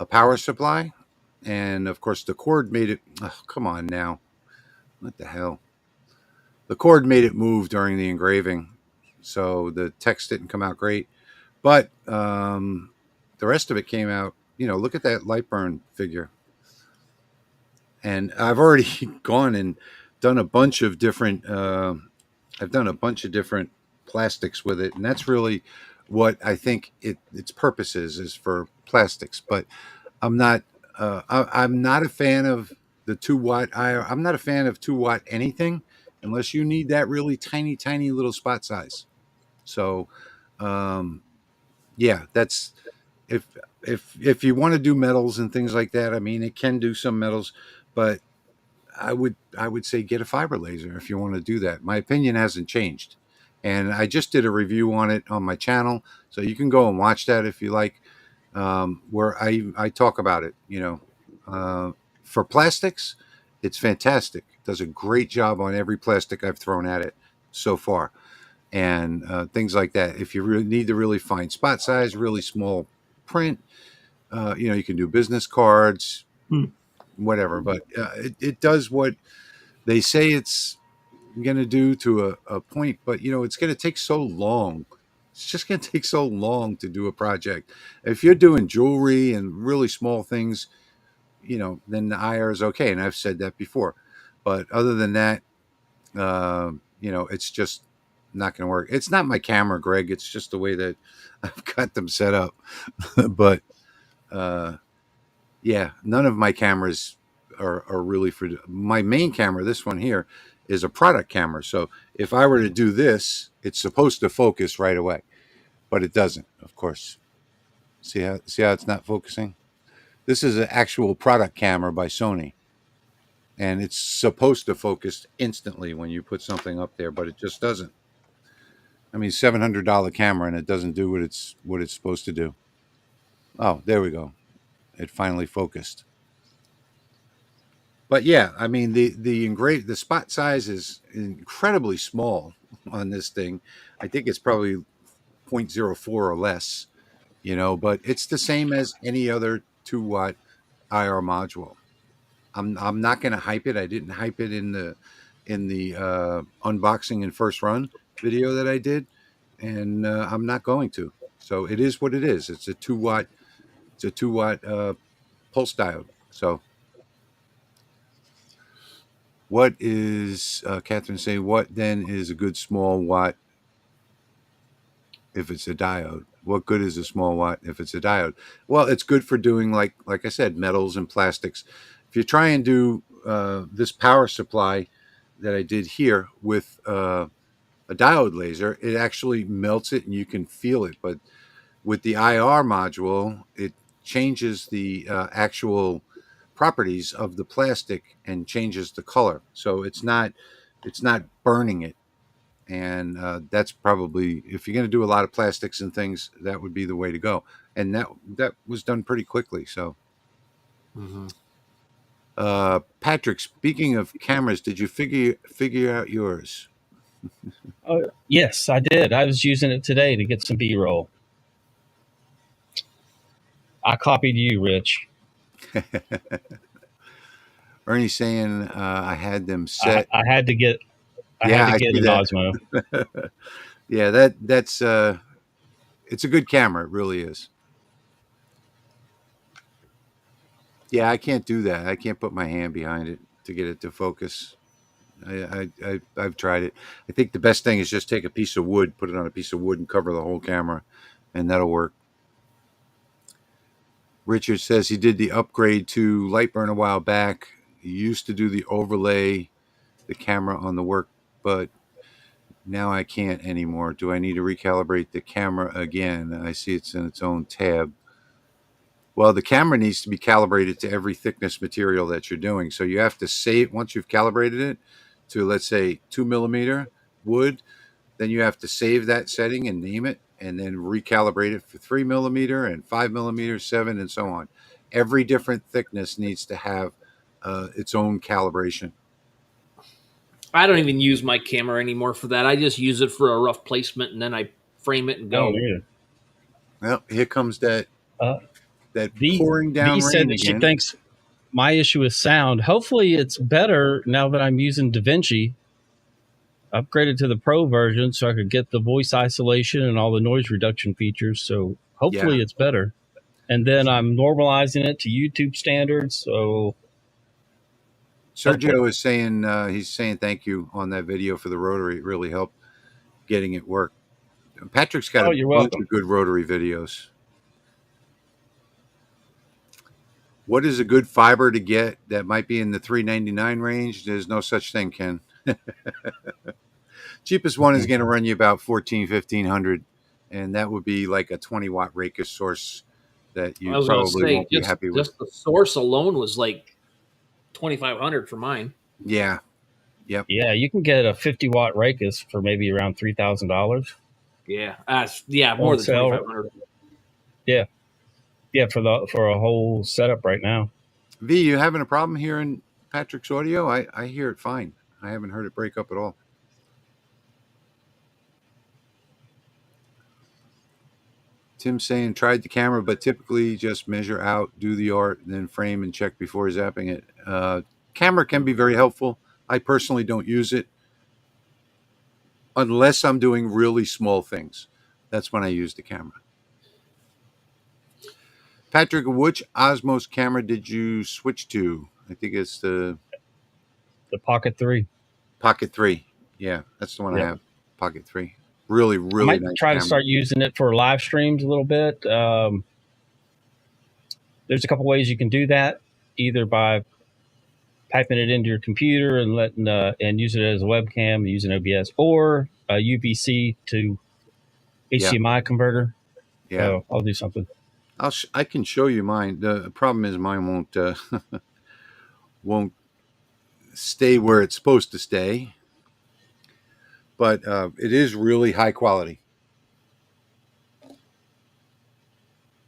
a power supply. And of course, the cord made it. Oh, come on now. What the hell? The cord made it move during the engraving. So the text didn't come out great. But the rest of it came out. Look at that Lightburn figure. And I've already gone and done a bunch of different. I've done a bunch of different plastics with it, and that's really what I think its purpose is for plastics. But I'm not. I'm not a fan of the 2 watt. I'm not a fan of 2 watt anything unless you need that really tiny, tiny little spot size. So, um, yeah, that's if you want to do metals and things like that. I mean, it can do some metals, but I would say get a fiber laser if you want to do that. My opinion hasn't changed, and I just did a review on it on my channel, so you can go and watch that if you like, where I talk about it. For plastics, it's fantastic. It does a great job on every plastic I've thrown at it so far, and things like that. If you really need to really fine spot size, really small print, you can do business cards, whatever. But it does what they say it's going to do to a point, but it's going to take so long. It's just going to take so long to do a project. If you're doing jewelry and really small things, then the IR is okay. And I've said that before. But other than that, it's just not going to work. It's not my camera, Greg. It's just the way that I've got them set up. But yeah, none of my cameras are really for my main camera. This one here is a product camera. So if I were to do this, it's supposed to focus right away, but it doesn't, of course. See how it's not focusing? This is an actual product camera by Sony, and it's supposed to focus instantly when you put something up there, but it just doesn't. I mean, $700 camera, and it doesn't do what it's supposed to do. Oh, there we go. It finally focused. But yeah, I mean the spot size is incredibly small on this thing. I think it's probably 0.04 or less, but it's the same as any other 2 watt IR module. I'm not going to hype it. I didn't hype it in the unboxing and first run video that I did, and I'm not going to. So it is what it is. It's a 2 watt. It's a 2 watt pulse diode. So what is Catherine saying? What then is a good small watt if it's a diode? What good is a small watt if it's a diode? Well, it's good for doing like I said, metals and plastics. If you try and do this power supply that I did here with a diode laser, it actually melts it and you can feel it. But with the IR module, it changes the actual properties of the plastic and changes the color. So it's not burning it. And that's probably, if you're going to do a lot of plastics and things, that would be the way to go. And that was done pretty quickly. So, Patrick, speaking of cameras, did you figure out yours? Yes, I did. I was using it today to get some B-roll. I copied you, Rich. Ernie's saying I had them set. I had to get. I had to get an Osmo. Yeah, that's it's a good camera. It really is. Yeah, I can't do that. I can't put my hand behind it to get it to focus. I've tried it. I think the best thing is just take a piece of wood, put it on a piece of wood, and cover the whole camera, and that'll work. Richard says he did the upgrade to Lightburn a while back. He used to do the overlay the camera on the work, but now I can't anymore. Do I need to recalibrate the camera again? I see it's in its own tab. Well, the camera needs to be calibrated to every thickness material that you're doing. So you have to save, once you've calibrated it to, let's say, 2mm wood, then you have to save that setting and name it, and then recalibrate it for 3mm and 5mm, 7, and so on. Every different thickness needs to have its own calibration. I don't even use my camera anymore for that. I just use it for a rough placement, and then I frame it and go. Well, here comes that V, pouring down V said rain that again. she thinks my issue is sound. Hopefully it's better now that I'm using DaVinci. Upgraded to the Pro version so I could get the voice isolation and all the noise reduction features. So hopefully it's better. And then I'm normalizing it to YouTube standards. So Sergio is saying he's saying thank you on that video for the rotary. It really helped getting it work. Patrick's got a bunch welcome. of good rotary videos. What is a good fiber to get that might be in the $399 range? There's no such thing, Ken. Cheapest one is going to run you about $1,400-1,500, and that would be like a 20-watt Raycus source that you probably won't be happy with. Just the source alone was like $2,500 for mine. Yeah. Yep. Yeah, you can get a 50-watt Raycus for maybe around $3,000. Yeah, more than $2,500. Yeah, for a whole setup right now. V, you having a problem hearing Patrick's audio? I hear it fine. I haven't heard it break up at all. Tim saying tried the camera, but typically just measure out, do the art, and then frame and check before zapping it. Camera can be very helpful. I personally don't use it unless I'm doing really small things. That's when I use the camera. Patrick, which Osmos camera did you switch to? I think it's the Pocket 3. Pocket 3. Yeah, that's the one I have. Pocket 3. Really, really I might nice try camera. to start using it for live streams a little bit. There's a couple ways you can do that, either by typing it into your computer and letting and use it as a webcam using OBS, or a UVC to HDMI converter. Yeah, so I'll do something. I can show you mine. The problem is mine won't stay where it's supposed to stay, but it is really high quality.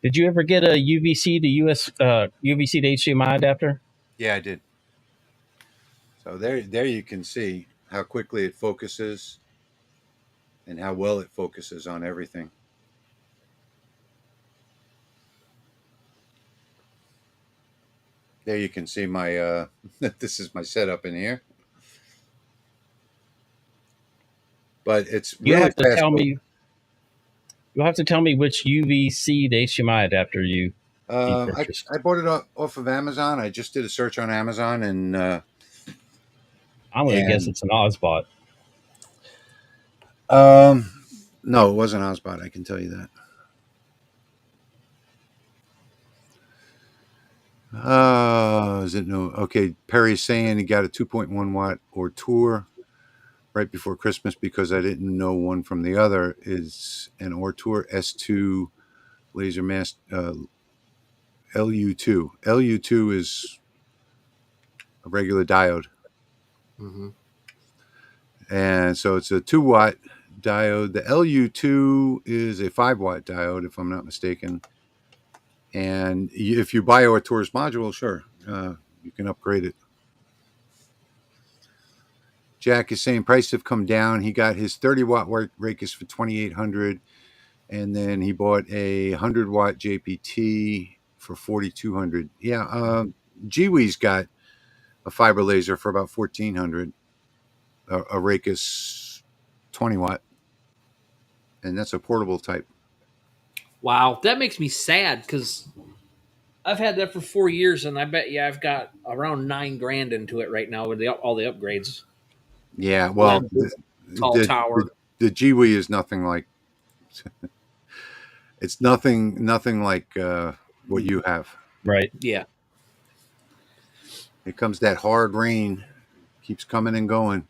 Did you ever get a UVC to UVC to HDMI adapter? Yeah, I did. So there you can see how quickly it focuses and how well it focuses on everything. There you can see my this is my setup in here. But it's really You'll have to tell me. You'll have to tell me which UVC to HDMI adapter you purchased. I bought it off of Amazon. I just did a search on Amazon, and I'm going to guess it's an Osbot. No, it wasn't Osbot. I can tell you that. Is it no? Okay, Perry's saying he got a 2.1 watt Ortour right before Christmas because I didn't know one from the other. Is an Ortour S2 LaserMatic LU2. LU2 is a regular diode. Mm-hmm. And so it's a 2-watt diode. The LU2 is a 5-watt diode, if I'm not mistaken. And if you buy Ortour's module, sure, you can upgrade it. Jack is saying prices have come down. He got his 30-watt Raycus for $2,800, and then he bought a 100-watt JPT for $4,200. Yeah, GWI's got a fiber laser for about $1,400, a Raycus 20-watt, and that's a portable type. Wow, that makes me sad because I've had that for 4 years, and I bet I've got around $9,000 into it right now with all the upgrades. Yeah, well, tall tower. the GWI is nothing like it's nothing like what you have. Right. Yeah. Here comes that hard rain, keeps coming and going.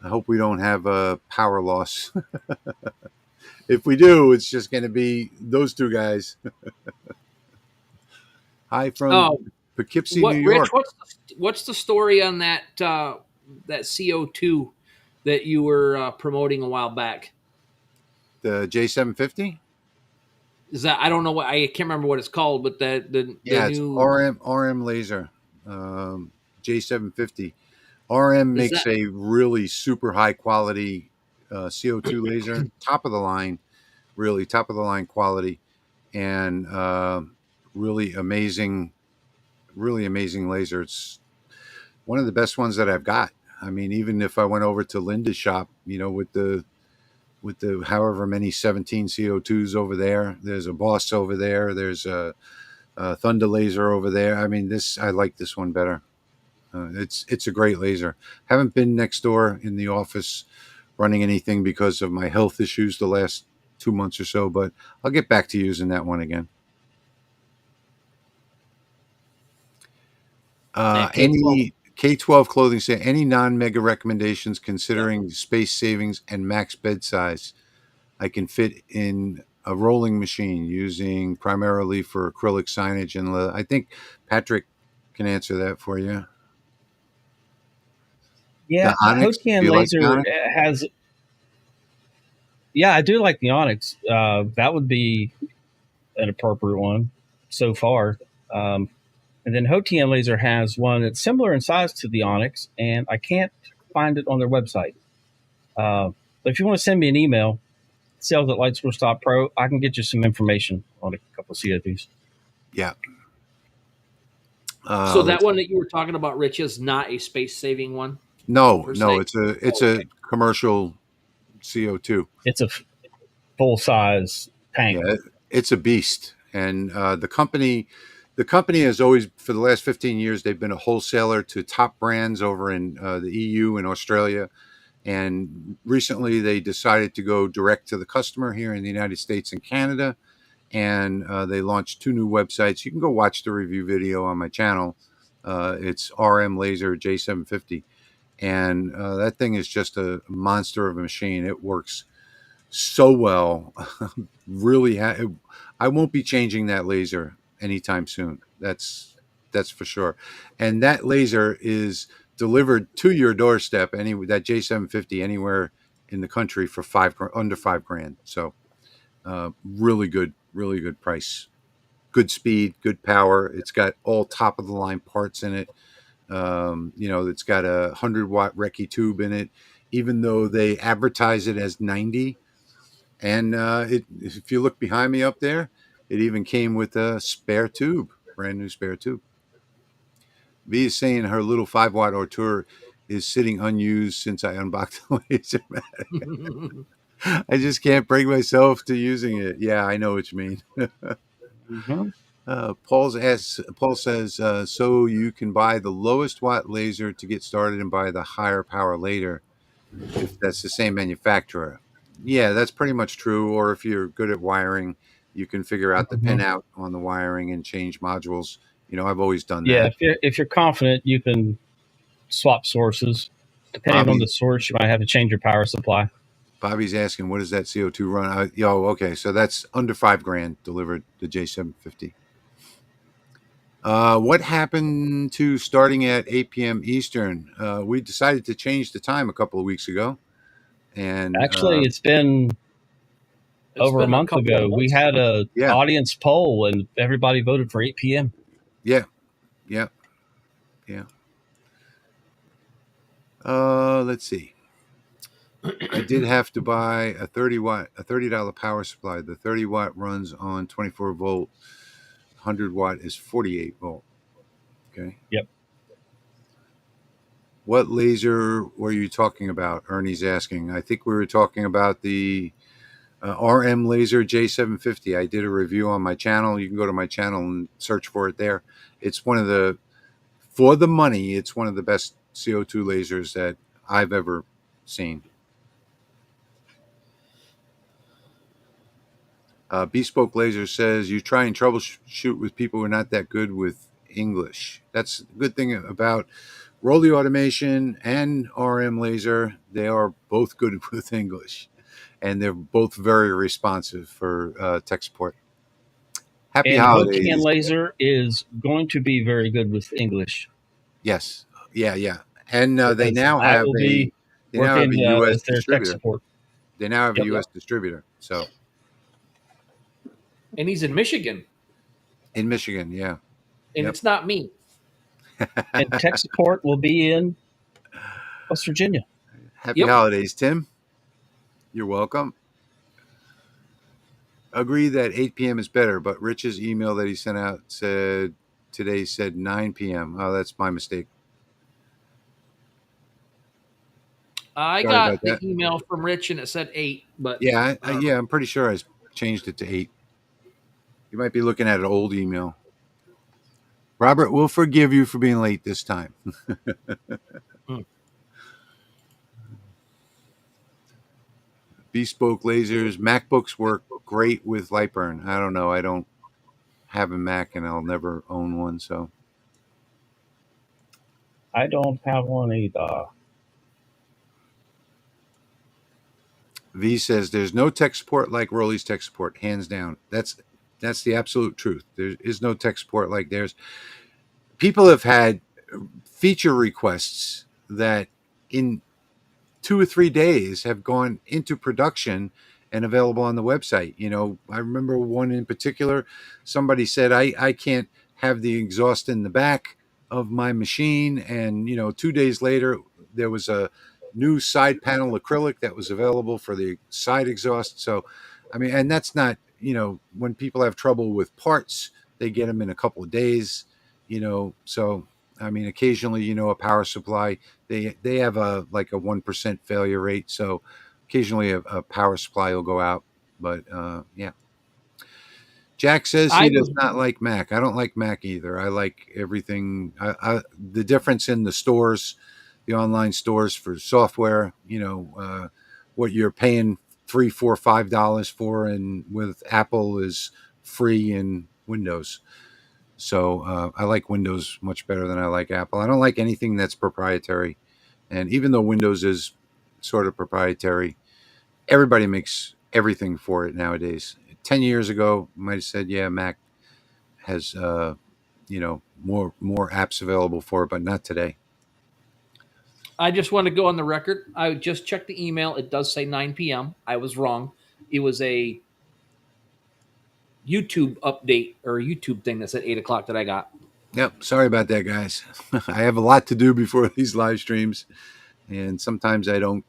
I hope we don't have a power loss. If we do, it's just going to be those two guys. Hi from Oh, Poughkeepsie, New what, Rich? York. What's the story on that that CO2 that you were promoting a while back? The J750. Is that, I don't know what, I can't remember what it's called, but the Yeah, it's new, RM laser, J750. RM is makes that, a really super high quality CO2 laser, top of the line, really top of the line quality, and really amazing, really amazing laser. It's one of the best ones that I've got. I mean, even if I went over to Linda's shop, with the however many 17 CO2s over there, there's a Boss over there, there's a Thunder laser over there. I mean, I like this one better. It's a great laser. Haven't been next door in the office running anything because of my health issues the last 2 months or so, but I'll get back to using that one again. that K12? Any K12 clothing say any non-mega recommendations considering space savings and max bed size? I can fit in a rolling machine using primarily for acrylic signage and I think Patrick can answer that for you. Yeah, The Onyx. Do Hotian you like the laser Onyx? has. Yeah, I do like the Onyx. That would be an appropriate one so far. And then Hotian Laser has one that's similar in size to the Onyx, and I can't find it on their website. But if you want to send me an email, sales at lightsource.pro, I can get you some information on a couple of CFPs. Yeah. So that one that you were talking about, Rich, is not a space saving one. No, per no, se? it's a commercial CO2. It's a full size tank. Yeah, it's a beast. And the company has always, for the last 15 years, they've been a wholesaler to top brands over in the EU and Australia. And recently they decided to go direct to the customer here in the United States and Canada. And they launched 2 new websites. You can go watch the review video on my channel. It's RM Laser J750. And that thing is just a monster of a machine. It works so well. Really, I won't be changing that laser anytime soon. That's for sure. And that laser is delivered to your doorstep. That J750 anywhere in the country for under $5,000. So really good price, good speed, good power. It's got all top of the line parts in it. It's got a 100-watt Recce tube in it, even though they advertise it as 90. And if you look behind me up there, it even came with a spare tube, brand new spare tube. V is saying her little 5-watt Artur is sitting unused since I unboxed the LaserMatic. I just can't bring myself to using it. Yeah, I know what you mean. Mm-hmm. Paul says, so you can buy the lowest watt laser to get started and buy the higher power later if that's the same manufacturer. Yeah, that's pretty much true. Or if you're good at wiring, you can figure out the Mm-hmm. pinout on the wiring and change modules. I've always done Yeah, that. if you're confident, you can swap sources. Depending on the source, you might have to change your power supply. Bobby's asking, what does that CO2 run? Okay, so that's under $5,000 delivered, the J750. What happened to starting at 8 p.m. Eastern? We decided to change the time a couple of weeks ago. And Actually, it's been over a month ago. We had a audience poll, and everybody voted for 8 p.m. Yeah. Let's see. I did have to buy a $30 power supply. The 30-watt runs on 24 volt. 100-watt is 48 volt. Okay. Yep. What laser were you talking about? Ernie's asking. I think we were talking about the RM Laser J750. I did a review on my channel. You can go to my channel and search for it there. It's for the money, it's one of the best CO2 lasers that I've ever seen. Bespoke Laser says you try and troubleshoot with people who are not that good with English. That's a good thing about Rolly Automation and RM Laser. They are both good with English, and they're both very responsive for tech support. Happy And holidays. Hocan Laser is going to be very good with English. Yes. Yeah. And they because now I have will be they now have working a U.S. with their tech distributor. support. They now have a Yep. U.S. distributor. So And he's in Michigan, in Michigan, yeah. and Yep. it's not me. And tech support will be in West Virginia. Happy Yep. holidays, Tim. You're welcome. Agree that 8 p.m. is better, but Rich's email that he sent out said 9 p.m. Oh, that's my mistake. I Sorry got about the that. email from Rich, and it said 8. But Yeah, I'm pretty sure I changed it to 8. You might be looking at an old email. Robert, we'll forgive you for being late this time. Bespoke Lasers. MacBooks work great with Lightburn. I don't know. I don't have a Mac, and I'll never own one. So I don't have one either. V says there's no tech support like Rolly's tech support, hands down. That's the absolute truth. There is no tech support like theirs. People have had feature requests that in 2 or 3 days have gone into production and available on the website. I remember one in particular. Somebody said, I can't have the exhaust in the back of my machine. And, 2 days later, there was a new side panel acrylic that was available for the side exhaust. So, and that's not, when people have trouble with parts, they get them in a couple of days, so, occasionally, a power supply, they have a 1% failure rate. So occasionally a power supply will go out, but yeah. Jack says he does not like Mac. I don't like Mac either. I like everything. The difference in the stores, the online stores for software, what you're paying $3, $4, $5 for, and with Apple is free in Windows. So I like Windows much better than I like Apple. I don't like anything that's proprietary. And even though Windows is sort of proprietary, everybody makes everything for it nowadays. 10 years ago, I might have said, yeah, Mac has, more apps available for it, but not today. I just want to go on the record. I just checked the email. It does say 9 p.m. I was wrong. It was a YouTube update or a YouTube thing that said 8 o'clock that I got. Yep. Sorry about that, guys. I have a lot to do before these live streams. And sometimes I don't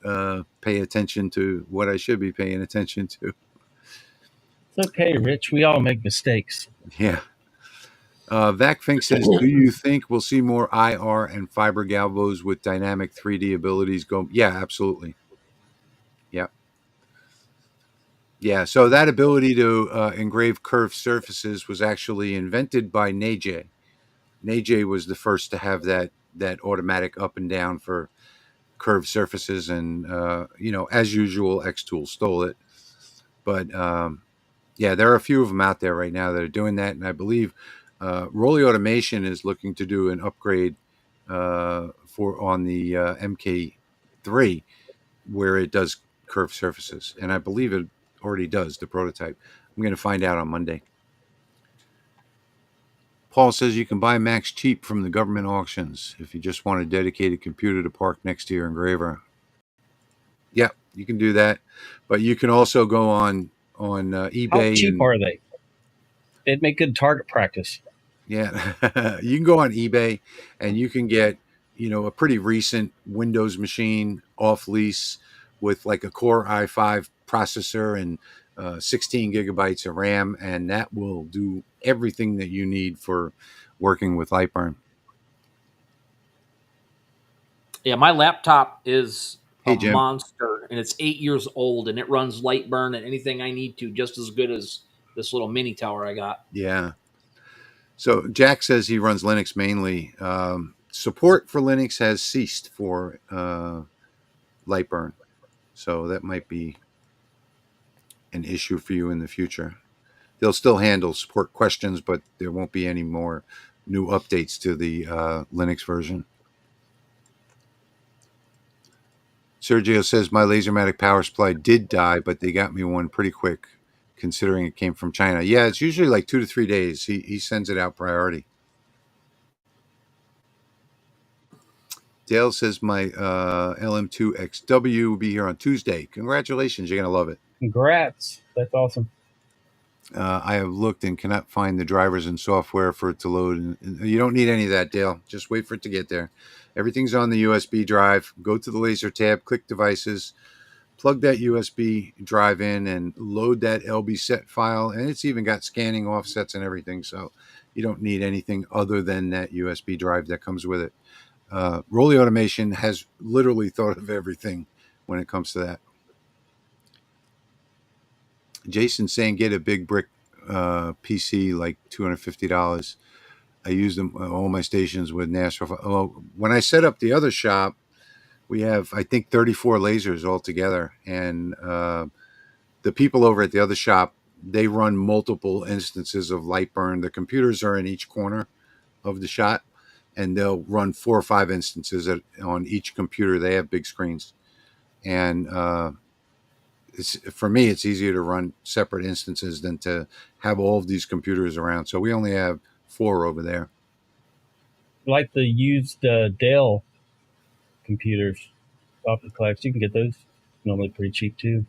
pay attention to what I should be paying attention to. It's okay, Rich. We all make mistakes. Yeah. VacFink says, do you think we'll see more IR and fiber galvos with dynamic 3D abilities go? Yeah, absolutely. Yeah. Yeah. So that ability to engrave curved surfaces was actually invented by Neje. Neje was the first to have that automatic up and down for curved surfaces, and as usual, Xtool stole it. But yeah, there are a few of them out there right now that are doing that, and I believe Rolly Automation is looking to do an upgrade on the MK3 where it does curved surfaces, and I believe it already does, the prototype. I'm going to find out on Monday. Paul says you can buy Macs cheap from the government auctions if you just want a dedicated computer to park next to your engraver. Yeah, you can do that, but you can also go on eBay. How cheap are they? It'd make good target practice. Yeah, you can go on eBay and you can get a pretty recent Windows machine off lease with like a Core i5 processor and 16 gigabytes of RAM, and that will do everything that you need for working with Lightburn. Yeah, my laptop is Hey, a Jim. monster, and it's 8 years old, and it runs Lightburn and anything I need to just as good as this little mini tower I got. Yeah. So Jack says he runs Linux mainly. Support for Linux has ceased for Lightburn. So that might be an issue for you in the future. They'll still handle support questions, but there won't be any more new updates to the Linux version. Sergio says my LaserMatic power supply did die, but they got me one pretty quick, considering it came from China. Yeah, it's usually like 2 to 3 days. He sends it out priority. Dale says my LM2XW will be here on Tuesday. Congratulations, you're gonna love it. Congrats, that's awesome. I have looked and cannot find the drivers and software for it to load. And you don't need any of that, Dale. Just wait for it to get there. Everything's on the USB drive. Go to the laser tab, click devices, plug that USB drive in, and load that LB set file. And it's even got scanning offsets and everything. So you don't need anything other than that USB drive that comes with it. Rolly Automation has literally thought of everything when it comes to that. Jason's saying get a big brick PC, like $250. I use them all my stations with Nashville. Oh, when I set up the other shop, we have, I think, 34 lasers altogether. And the people over at the other shop, they run multiple instances of Lightburn. The computers are in each corner of the shop, and they'll run 4 or 5 instances on each computer. They have big screens. And for me, it's easier to run separate instances than to have all of these computers around. So we only have 4 over there. Like the used Dell computers off the collects, you can get those normally pretty cheap too.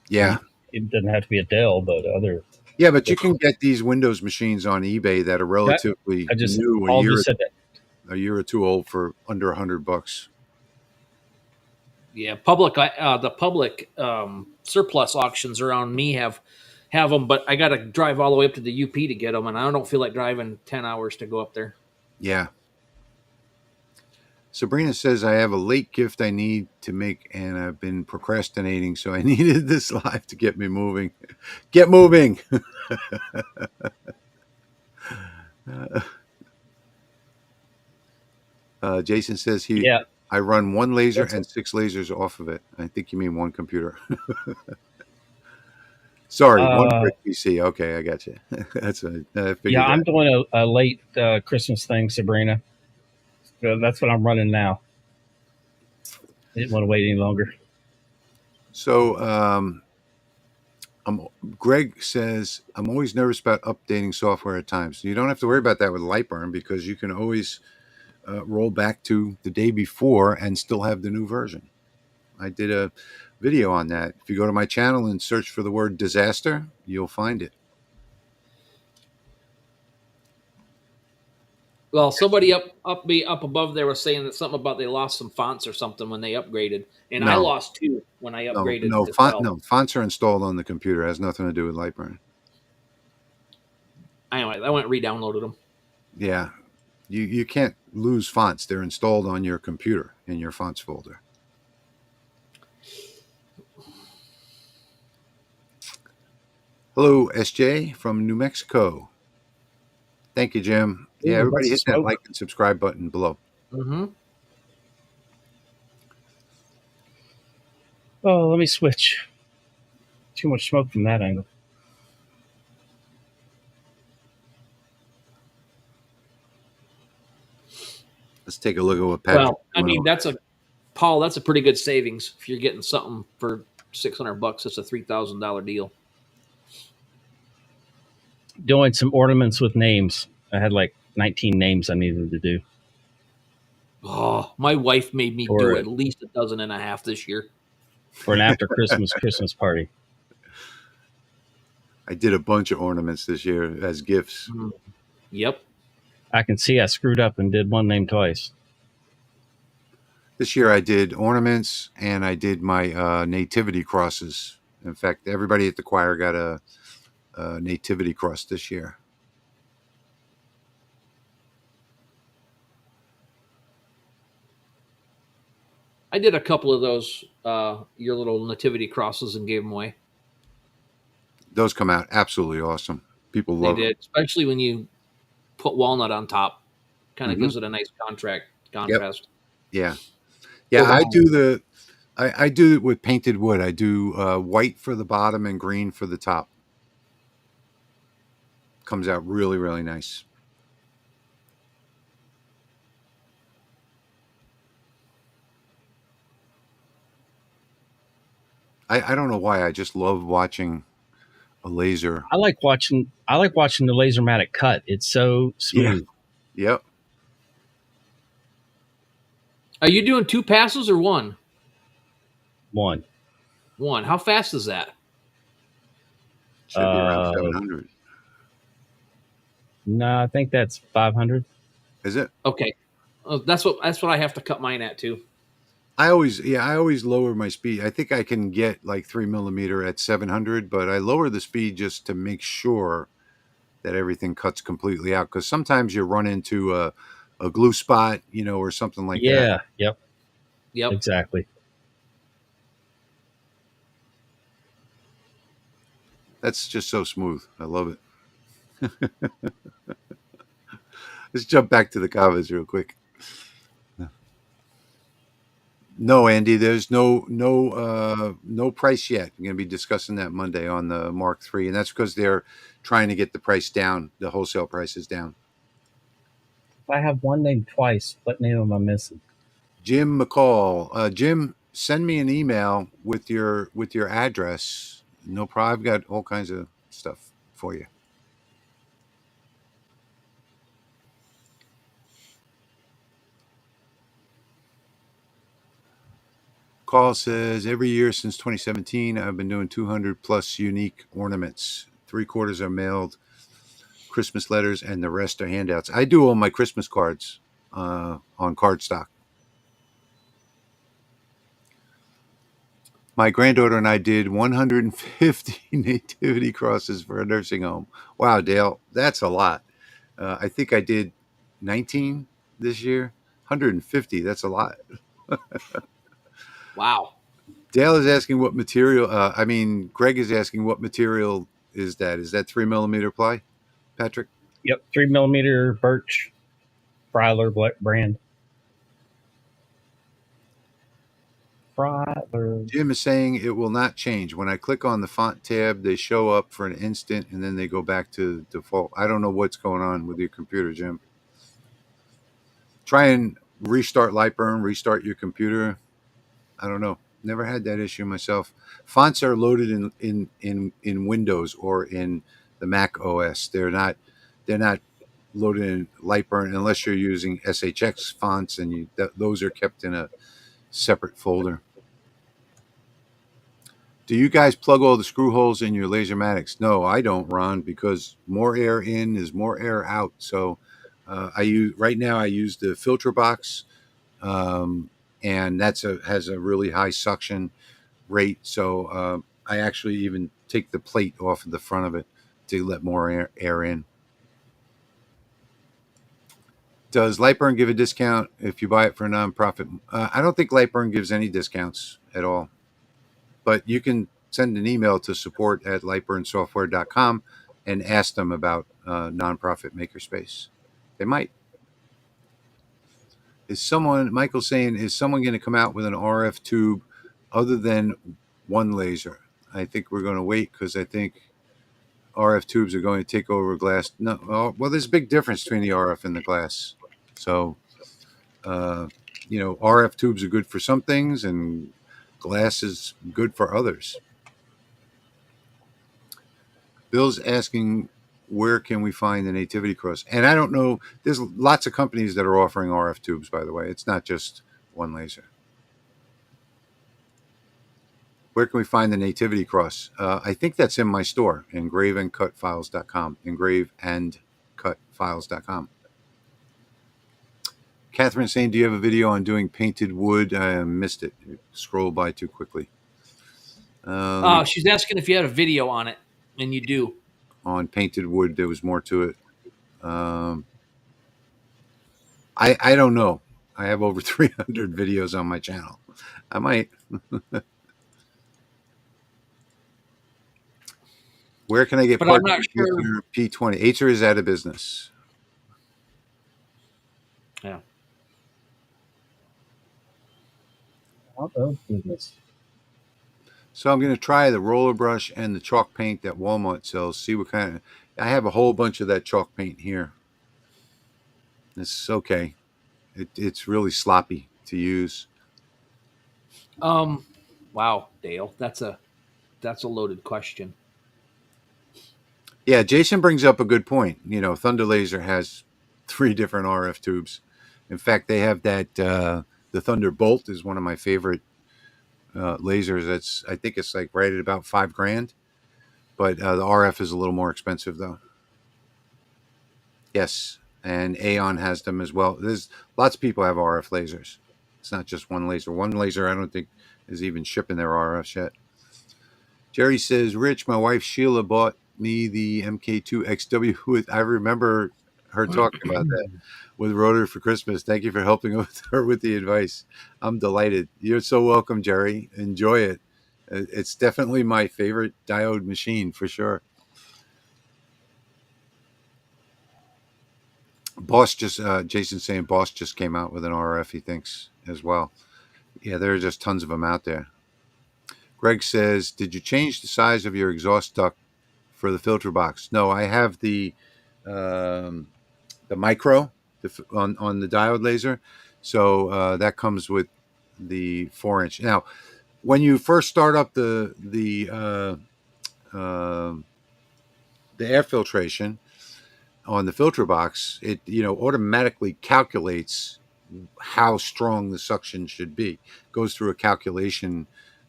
Yeah. It doesn't have to be a Dell, but other. Yeah, but you can get these Windows machines on eBay that are relatively new, a year or two old, for under $100. Yeah, the public surplus auctions around me have them, but I got to drive all the way up to the UP to get them, and I don't feel like driving 10 hours to go up there. Yeah. Sabrina says I have a late gift I need to make, and I've been procrastinating, so I needed this live to get me moving. Get moving. Jason says I run 1 laser and 6 lasers off of it. I think you mean 1 computer. Sorry, 1 brick PC. Okay, I got you. I'm doing a late Christmas thing, Sabrina. So that's what I'm running now. I didn't want to wait any longer. So Greg says, I'm always nervous about updating software at times. You don't have to worry about that with Lightburn, because you can always roll back to the day before and still have the new version. I did a video on that. If you go to my channel and search for the word disaster, you'll find it. Well, somebody up above there was saying that something about they lost some fonts or something when they upgraded, and I lost 2 when I upgraded. No, fonts are installed on the computer. It has nothing to do with Lightburn. Anyway, I went and re-downloaded them. Yeah, you can't lose fonts. They're installed on your computer in your fonts folder. Hello, SJ from New Mexico. Thank you, Jim. Yeah, everybody hit that like and subscribe button below. Mm-hmm. Oh, let me switch. Too much smoke from that angle. Let's take a look at what Patrick. Well, I mean, that's a pretty good savings if you're getting something for $600. It's a $3,000 deal. Doing some ornaments with names. I had like 19 names I needed to do. Oh, my wife made me do at least 12.5 this year for an after Christmas party. I did a bunch of ornaments this year as gifts. Yep. I can see I screwed up and did one name twice. This year I did ornaments and I did my nativity crosses. In fact, everybody at the choir got a nativity cross this year. I did a couple of those, your little nativity crosses, and gave them away. Those come out absolutely awesome. People love them. Especially when you put walnut on top. Kind of gives it a nice contrast. Yep. Yeah. I do I do it with painted wood. I do white for the bottom and green for the top. Comes out really, really nice. I don't know why. I just love watching a laser. I like watching the LaserMatic cut. It's so Yeah. smooth. Yep. Are you doing 2 passes or one? One. One. How fast is that? Should be around 700. No, I think that's 500. Is it? Okay. That's what I have to cut mine at too. I always lower my speed. I think I can get like 3mm at 700, but I lower the speed just to make sure that everything cuts completely out. Because sometimes you run into a glue spot, or something like that. Yeah. Yep. Exactly. That's just so smooth. I love it. Let's jump back to the comments real quick. No, Andy, there's no price yet. I'm going to be discussing that Monday on the Mark III, and that's because they're trying to get the price down, the wholesale prices down. If I have one name twice, what name am I missing? Jim McCall. Jim, send me an email with your address. No problem. I've got all kinds of stuff for you. Call says, every year since 2017, I've been doing 200 plus unique ornaments. 3/4 are mailed, Christmas letters, and the rest are handouts. I do all my Christmas cards on cardstock. My granddaughter and I did 150 nativity crosses for a nursing home. Wow, Dale, that's a lot. I think I did 19 this year. 150, that's a lot. Wow. Dale is asking what material. Greg is asking what material is that? Is that 3mm ply, Patrick? Yep, 3mm birch, Fryler brand. Fryler. Jim is saying it will not change. When I click on the font tab, they show up for an instant and then they go back to default. I don't know what's going on with your computer, Jim. Try and restart Lightburn, restart your computer. I don't know. Never had that issue myself. Fonts are loaded in Windows or in the Mac OS. They're not loaded in Lightburn unless you're using SHX fonts, and those are kept in a separate folder. Do you guys plug all the screw holes in your LaserMatics? No, I don't, Ron, because more air in is more air out. So I use the filter box. And has a really high suction rate. So I actually even take the plate off of the front of it to let more air in. Does Lightburn give a discount if you buy it for a nonprofit? I don't think Lightburn gives any discounts at all. But you can send an email to support@lightburnsoftware.com and ask them about nonprofit makerspace. They might. Michael's saying, is someone going to come out with an RF tube other than one laser? I think we're going to wait because I think RF tubes are going to take over glass. No, well, there's a big difference between the RF and the glass. So, RF tubes are good for some things and glass is good for others. Bill's asking, where can we find the nativity cross? And I don't know. There's lots of companies that are offering RF tubes, by the way. It's not just one laser. Where can we find the nativity cross? I think that's in my store, engraveandcutfiles.com. Engraveandcutfiles.com. Catherine saying, do you have a video on doing painted wood? I missed it. Scrolled by too quickly. She's asking if you had a video on it, and you do. On painted wood, there was more to it. I don't know. I have over 300 videos on my channel. I might. Where can I get part of your P20? Acer is out of business. Yeah. Oh, goodness. So I'm going to try the roller brush and the chalk paint that Walmart sells. See what kind of. I have a whole bunch of that chalk paint here. It's okay. It's really sloppy to use. Wow, Dale, that's a loaded question. Yeah, Jason brings up a good point. Thunder Laser has 3 different RF tubes. In fact, they have that. The Thunderbolt is one of my favorite lasers. I think it's like right at about $5,000, but the RF is a little more expensive though. Yes, and Aeon has them as well. There's lots of people have RF lasers. It's not just one laser. One laser, I don't think, is even shipping their RFs yet. Jerry says, Rich, my wife Sheila bought me the MK2 XW with. I remember her talking about that with Rotary for Christmas. Thank you for helping her with the advice. I'm delighted. You're so welcome, Jerry. Enjoy it. It's definitely my favorite diode machine for sure. Jason's saying Boss just came out with an RF, he thinks, as well. Yeah, there are just tons of them out there. Greg says, did you change the size of your exhaust duct for the filter box? No, I have the micro on the diode laser. So that comes with the 4-inch. Now, when you first start up the air filtration on the filter box, it automatically calculates how strong the suction should be. It goes through a calculation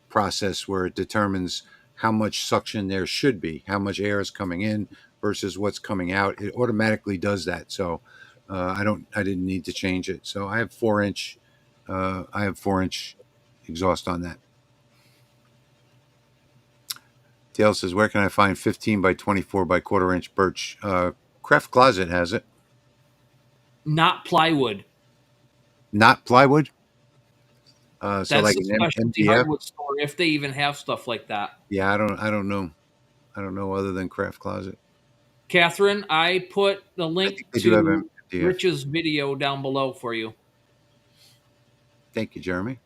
process where it determines how much suction there should be, how much air is coming in versus what's coming out. It automatically does that. So I didn't need to change it. So I have 4-inch. I have 4-inch exhaust on that. Dale says, where can I find 15 by 24 by 1/4-inch birch? Craft Closet has it. Not plywood. Not plywood? That's so like a an specialty MDF? hardwood store, if they even have stuff like that. Yeah, I don't know. I don't know other than Craft Closet. Catherine, I put the I link think they do have to MDF. Rich's video down below for you. Thank you, Jeremy.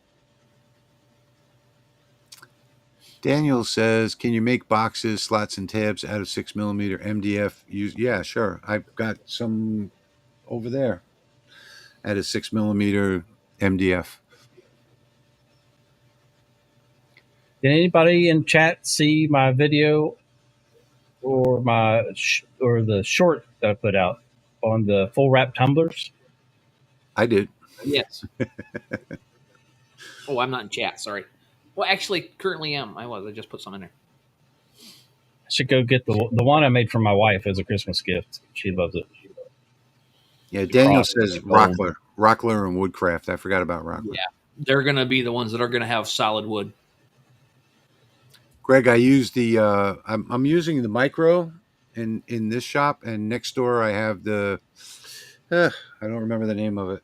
Daniel says, can you make boxes, slots, and tabs out of 6mm MDF? Yeah, sure. I've got some over there at a 6mm MDF. Did anybody in chat see my video or or the short that I put out on the full wrap tumblers? I did. Yes. Oh, I'm not in chat. Sorry. Well, actually, currently am. I just put some in there. I should go get the one I made for my wife as a Christmas gift. She loves it. Yeah, Daniel says Rockler and Woodcraft. I forgot about Rockler. Yeah, they're going to be the ones that are going to have solid wood. Greg, I use the I'm using the micro in this shop, and next door I have the I don't remember the name of it.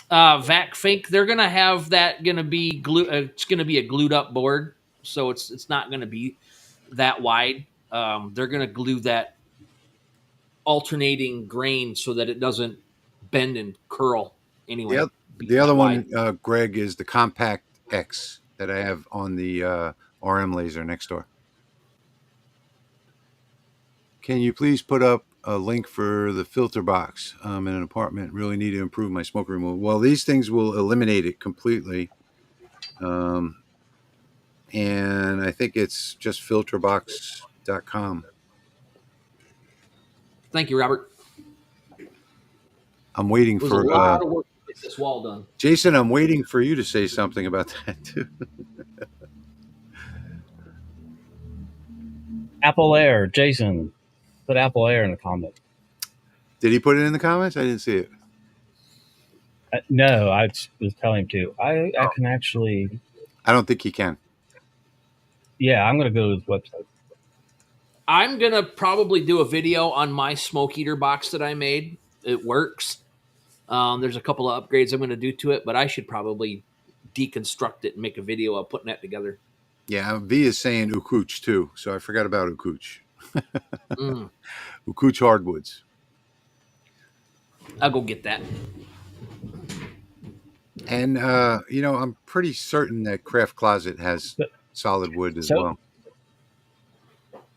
Vac Fink, they're going to have that going to be glue. It's going to be a glued up board, so it's not going to be that wide. They're going to glue that alternating grain so that it doesn't bend and curl anyway. The other one, Greg, is the Compact X that I have on the RM laser next door. Can you please put up a link for the filter box? I'm in an apartment. Really need to improve my smoke removal. Well, these things will eliminate it completely. And I think it's just filterbox.com. Thank you, Robert. I'm waiting for a lot of work to get this wall done. Jason, I'm waiting for you to say something about that too. Apple Air, Jason. Put Apple Air in the comment. Did he put it in the comments? I didn't see it. No, I was telling him to. I can actually. I don't think he can. Yeah, I'm going to go to his website. I'm going to probably do a video on my smoke eater box that I made. It works. There's a couple of upgrades I'm going to do to it, but I should probably deconstruct it and make a video of putting that together. Yeah, V is saying ukuch too, so I forgot about ukuch. Mm, Ukuch hardwoods. I'll go get that. And I'm pretty certain that Craft Closet has solid wood as well.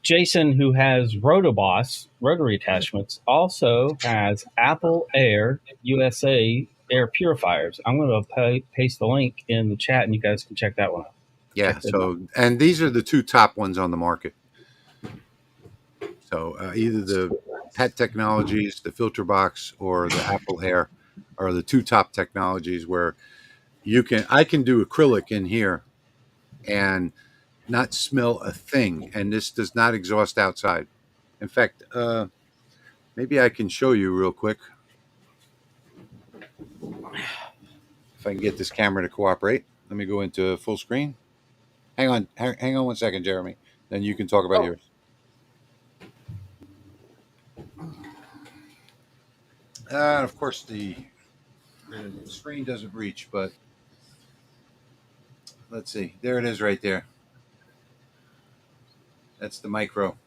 Jason, who has Rotoboss rotary attachments, also has Apple Air USA air purifiers. I'm going to paste the link in the chat, and you guys can check that one out. Yeah. And these are the two top ones on the market. So either the PET Technologies, the Filter Box, or the Apple Air are the two top technologies where I can do acrylic in here and not smell a thing, and this does not exhaust outside. In fact, maybe I can show you real quick if I can get this camera to cooperate. Let me go into full screen. Hang on 1 second, Jeremy. Then you can talk about yours. Of course, the screen doesn't reach, but let's see. There it is right there. That's the micro.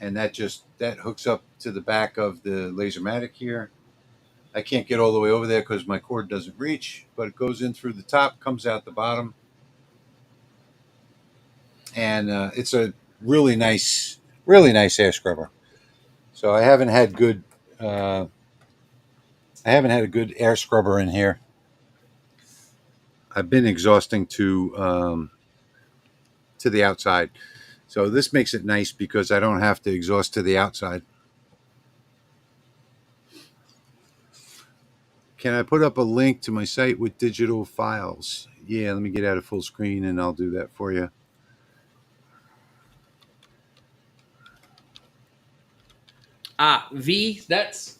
And that hooks up to the back of the LaserMatic here. I can't get all the way over there because my cord doesn't reach, but it goes in through the top, comes out the bottom. And it's a really nice air scrubber. So I haven't had a good air scrubber in here. I've been exhausting to the outside. So this makes it nice because I don't have to exhaust to the outside. Can I put up a link to my site with digital files? Yeah, let me get out of full screen and I'll do that for you. V, that's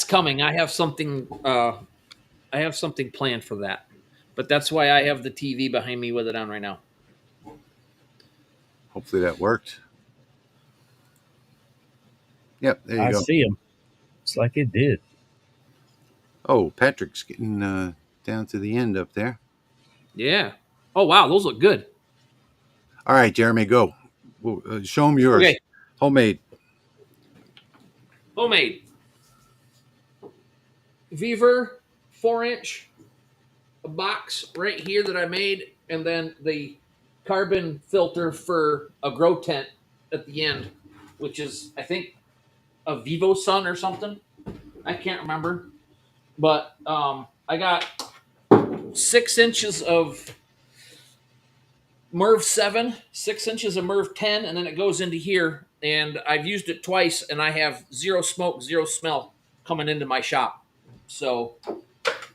coming. I have something planned for that. But that's why I have the TV behind me with it on right now. Hopefully that worked. Yep, there you go. I see him. It's like it did. Oh, Patrick's getting down to the end up there. Yeah. Oh, wow. Those look good. All right, Jeremy, go. Show them yours. Okay. Homemade. Viver 4-inch, a box right here that I made, and then the carbon filter for a grow tent at the end, which is, I think, a Vivo Sun or something. I can't remember. But I got 6 inches of MERV 7, 6 inches of MERV 10, and then it goes into here. And I've used it twice, and I have zero smoke, zero smell coming into my shop. So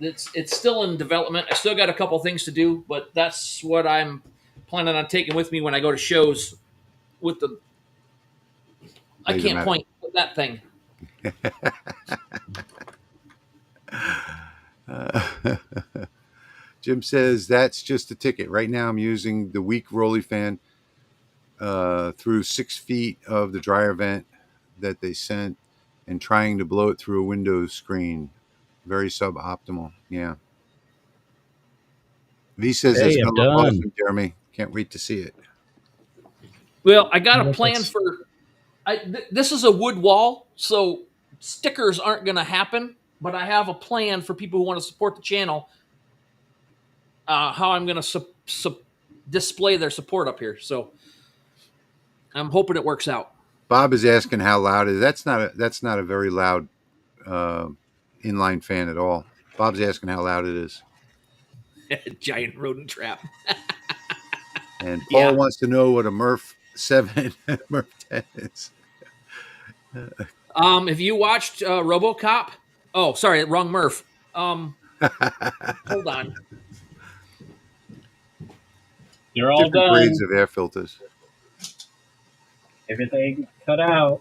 it's still in development. I still got a couple things to do, but that's what I'm planning on taking with me when I go to shows with the... I can't point with that thing. Jim says that's just a ticket. Right now I'm using the weak rolly fan through 6 feet of the dryer vent that they sent and trying to blow it through a window screen. Very suboptimal. Yeah. V says it's going to look awesome, Jeremy. Can't wait to see it. Well, I got a plan for... this is a wood wall, so stickers aren't going to happen, but I have a plan for people who want to support the channel, how I'm going to display their support up here. So I'm hoping it works out. Bob is asking how loud it is. That's not a very loud inline fan at all. Bob's asking how loud it is. Giant rodent trap. And Paul wants to know what a MERV 7 and MERV 10 is. Have you watched RoboCop? Oh, sorry, wrong MERV. Hold on. You're all different done. Grades of air filters. Everything cut out.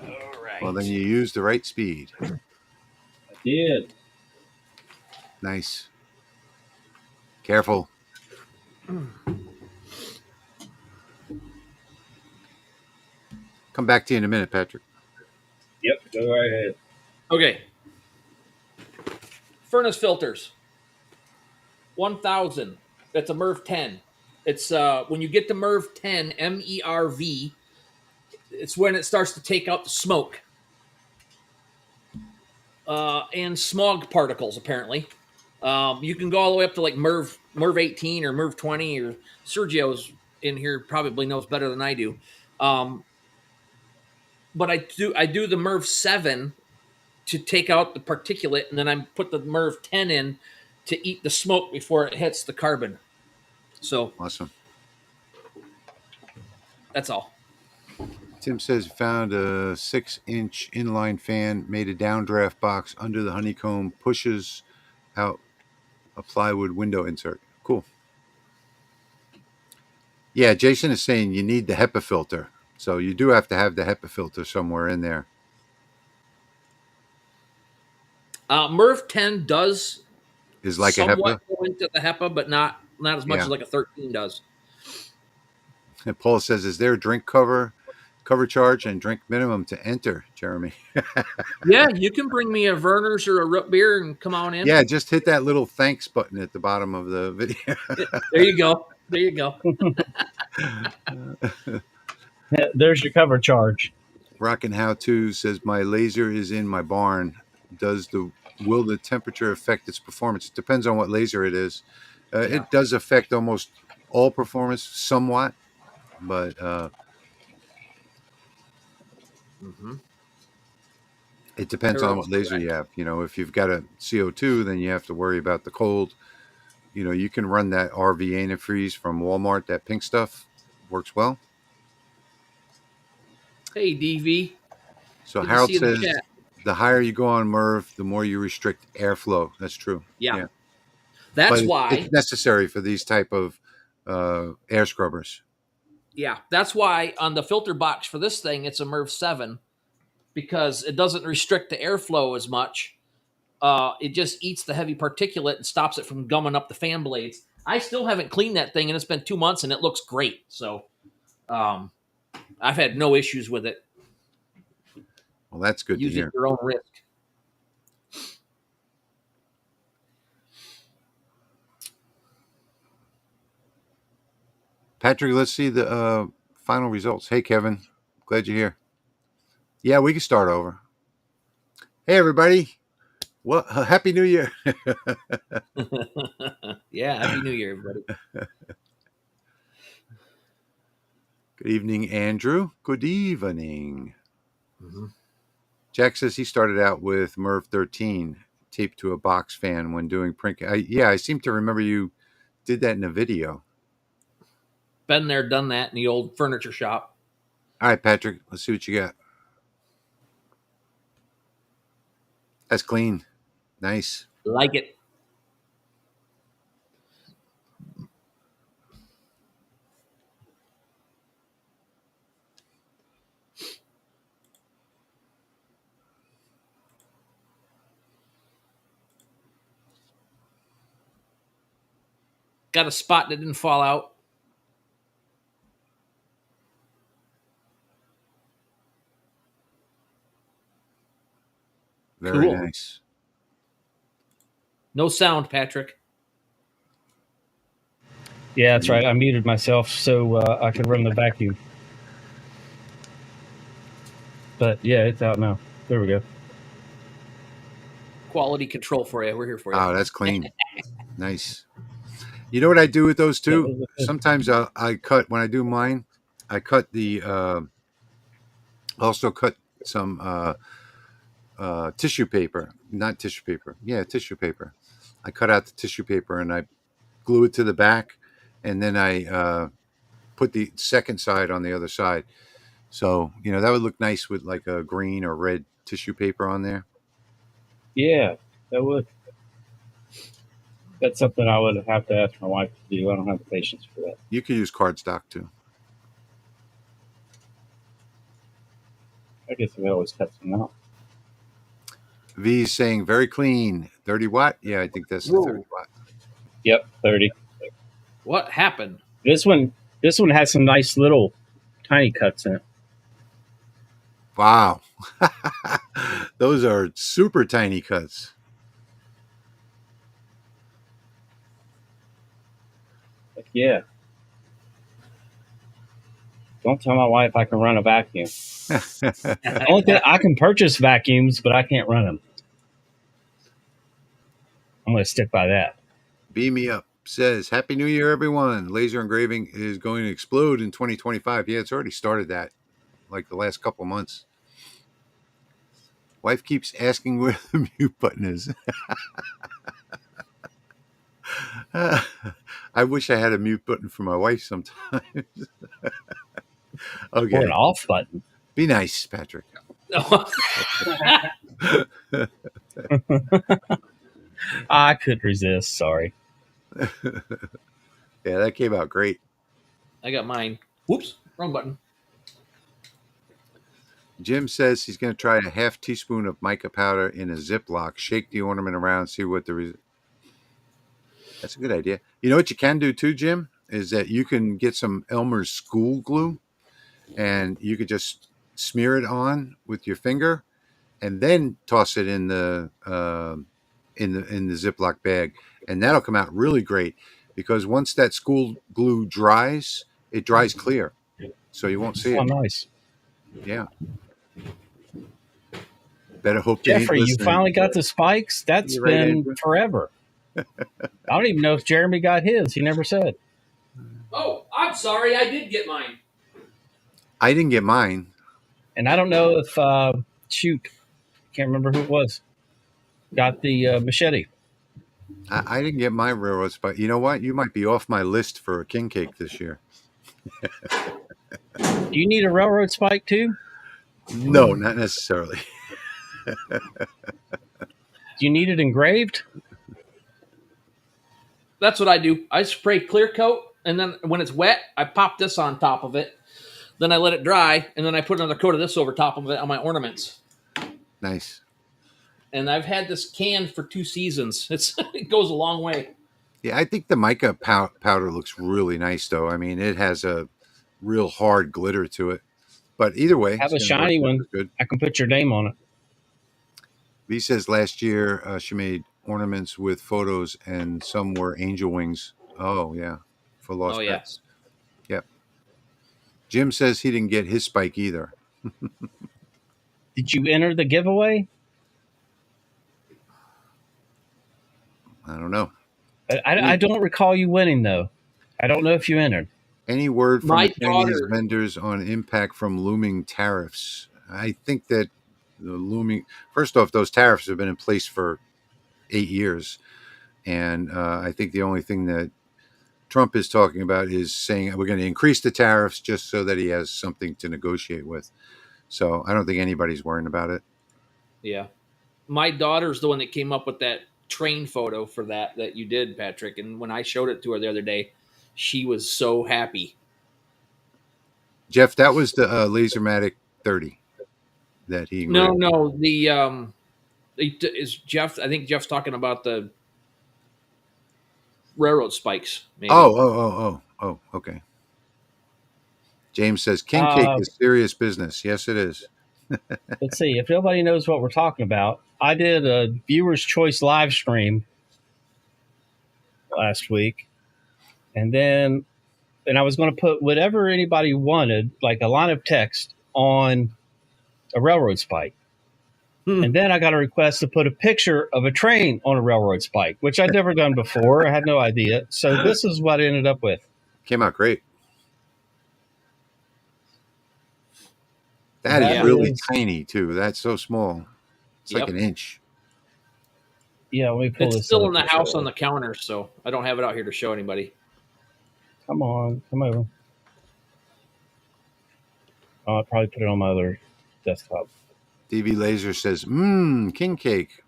All right. Well, then you used the right speed. I did. Nice. Careful. Come back to you in a minute, Patrick. Yep, go right ahead. Okay. Furnace filters. 1,000. That's a MERV 10. It's when you get to MERV 10, MERV, it's when it starts to take out the smoke and smog particles, apparently. You can go all the way up to like MERV 18 or MERV 20, or Sergio's in here probably knows better than I do. But I do the MERV 7 to take out the particulate, and then I put the MERV 10 in to eat the smoke before it hits the carbon. So Awesome. that's all. Tim says found a 6-inch inline fan, made a downdraft box under the honeycomb, pushes out a plywood window insert. Cool. Yeah, Jason is saying you need the HEPA filter. So you do have to have the HEPA filter somewhere in there. MERV 10 does Is like a somewhat HEPA. go into the HEPA, but not as much as like a 13 does. And Paul says, is there a drink cover charge and drink minimum to enter, Jeremy? Yeah, you can bring me a Werner's or a root beer and come on in. Yeah, just hit that little thanks button at the bottom of the video. There you go. There you go. There's your cover charge. Rockin' How To says, my laser is in my barn. Will the temperature affect its performance? It depends on what laser it is. Yeah. It does affect almost all performance somewhat, but it depends on what laser you have. You know, if you've got a CO2, then you have to worry about the cold. You know, you can run that RV antifreeze from Walmart. That pink stuff works well. Hey, DV. So Good Harold to see you in says the chat. the higher you go on MERV, the more you restrict airflow. That's true. Yeah. That's But why it's necessary for these type of air scrubbers. Yeah, that's why on the filter box for this thing, it's a MERV 7, because it doesn't restrict the airflow as much. It just eats the heavy particulate and stops it from gumming up the fan blades. I still haven't cleaned that thing, and it's been 2 months, and it looks great. So I've had no issues with it. Well, that's good Use to hear. it at your own risk. Patrick, let's see the final results. Hey, Kevin. Glad you're here. Yeah, we can start over. Hey, everybody. Well, Happy New Year. Yeah, Happy New Year, everybody. Good evening, Andrew. Good evening. Jack says he started out with MERV 13 taped to a box fan when doing print. I seem to remember you did that in a video. Been there, done that in the old furniture shop. All right, Patrick, let's see what you got. That's clean. Nice. Like it. Got a spot that didn't fall out. Very Cool. nice. No sound, Patrick. Yeah, that's right. I muted myself so I could run the vacuum. But yeah, it's out now. There we go. Quality control for you. We're here for you. Oh, that's clean. Nice. You know what I do with those two? Sometimes I cut, when I do mine, I cut the, also cut some tissue paper. Not tissue paper. Yeah, tissue paper. I cut out the tissue paper and I glue it to the back, and then I put the second side on the other side. So, you know, that would look nice with like a green or red tissue paper on there. Yeah, that would. That's something I would have to ask my wife to do. I don't have the patience for that. You could use cardstock too. I guess we always cut some out. V is saying very clean. 30 watt? Yeah, I think that's the 30 watt. Yep, 30. What happened? This one has some nice little tiny cuts in it. Wow. Those are super tiny cuts. Heck yeah. Don't tell my wife I can run a vacuum. Only thing, I can purchase vacuums, but I can't run them. I'm going to stick by that. Beam Me Up says, Happy New Year, everyone. Laser engraving is going to explode in 2025. Yeah, it's already started that like the last couple of months. Wife keeps asking where the mute button is. I wish I had a mute button for my wife sometimes. Okay. Or an off button. Be nice, Patrick. I could resist. Sorry. Yeah, that came out great. I got mine. Whoops, wrong button. Jim says he's going to try a half teaspoon of mica powder in a Ziploc, shake the ornament around, see what the That's a good idea. You know what you can do too, Jim, is that you can get some Elmer's school glue, and you could just smear it on with your finger, and then toss it in the Ziploc bag, and that'll come out really great because once that school glue dries, it dries clear, so you won't see Oh, it. nice. Yeah. Better hope they ain't Jeffrey, you listening. finally got the spikes? That's You're right, been Andrew. forever. I don't even know if Jeremy got his. He never said. Oh, I'm sorry. I did get mine. I didn't get mine. And I don't know if, shoot, can't remember who it was, got the machete. I didn't get my railroad spike. You know what? You might be off my list for a king cake this year. Do you need a railroad spike too? No, not necessarily. Do you need it engraved? That's what I do. I spray clear coat, and then when it's wet, I pop this on top of it. Then I let it dry, and then I put another coat of this over top of it on my ornaments. Nice. And I've had this can for 2 seasons. It goes a long way. Yeah, I think the mica powder looks really nice, though. I mean, it has a real hard glitter to it. But either way, Have a shiny one. Good. I can put your name on it. V says last year she made ornaments with photos, and some were angel wings. Oh, yeah. For lost pets. Yep. Jim says he didn't get his spike either. Did you enter the giveaway? I don't know. I don't recall you winning, though. I don't know if you entered. Any word from My the Chinese daughter- vendors on impact from looming tariffs? I think that the looming, first off, those tariffs have been in place for 8 years. And I think the only thing that Trump is talking about is saying we're going to increase the tariffs just so that he has something to negotiate with. So I don't think anybody's worrying about it. Yeah. My daughter's the one that came up with that train photo for that you did, Patrick. And when I showed it to her the other day, she was so happy. Jeff, that was the LaserMatic 30 that he engraved. No, is Jeff. I think Jeff's talking about the railroad spikes. Maybe. Oh, okay. James says king cake is serious business. Yes, it is. Let's see. If nobody knows what we're talking about, I did a viewer's choice live stream last week, and I was going to put whatever anybody wanted, like a line of text, on a railroad spike. And then I got a request to put a picture of a train on a railroad spike, which I'd never done before. I had no idea. So this is what I ended up with. Came out great. That is really tiny, too. That's so small. It's like an inch. Yeah, let me pull this. It's still in the house on the counter, so I don't have it out here to show anybody. Come on, come over. Oh, I'll probably put it on my other desktop. DV Laser says, king cake.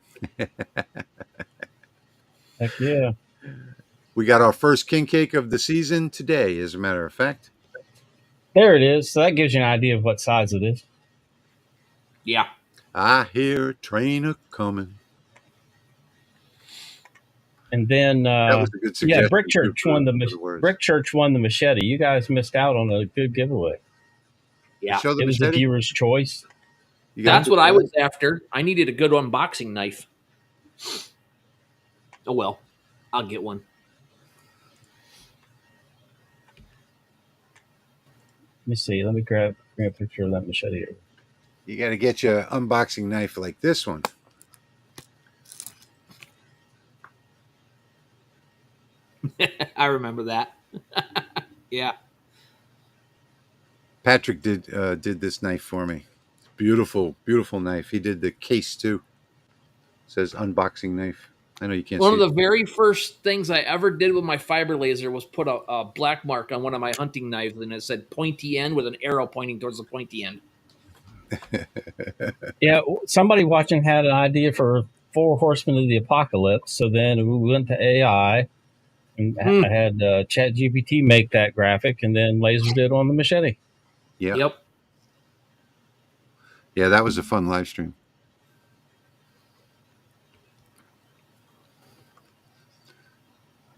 Heck yeah. We got our first king cake of the season today, as a matter of fact. There it is. So that gives you an idea of what size it is. Yeah. I hear a train a-coming. And then, that was a good suggestion. yeah, Brick Church won the machete. You guys missed out on a good giveaway. Yeah. Show the it was a machete? viewer's choice. You got a That's good what I one? was after. I needed a good unboxing knife. Oh well, I'll get one. Let me see. Let me grab a picture of that machete here. You got to get you an unboxing knife like this one. I remember that. Yeah. Patrick did this knife for me. Beautiful, beautiful knife. He did the case too. It says unboxing knife. I know you can't One see of it. the very first things I ever did with my fiber laser was put a black mark on one of my hunting knives, and it said pointy end with an arrow pointing towards the pointy end. Yeah, somebody watching had an idea for 4 Horsemen of the Apocalypse. So then we went to AI and I had ChatGPT make that graphic, and then lasered it on the machete. Yeah. Yep. Yeah, that was a fun live stream.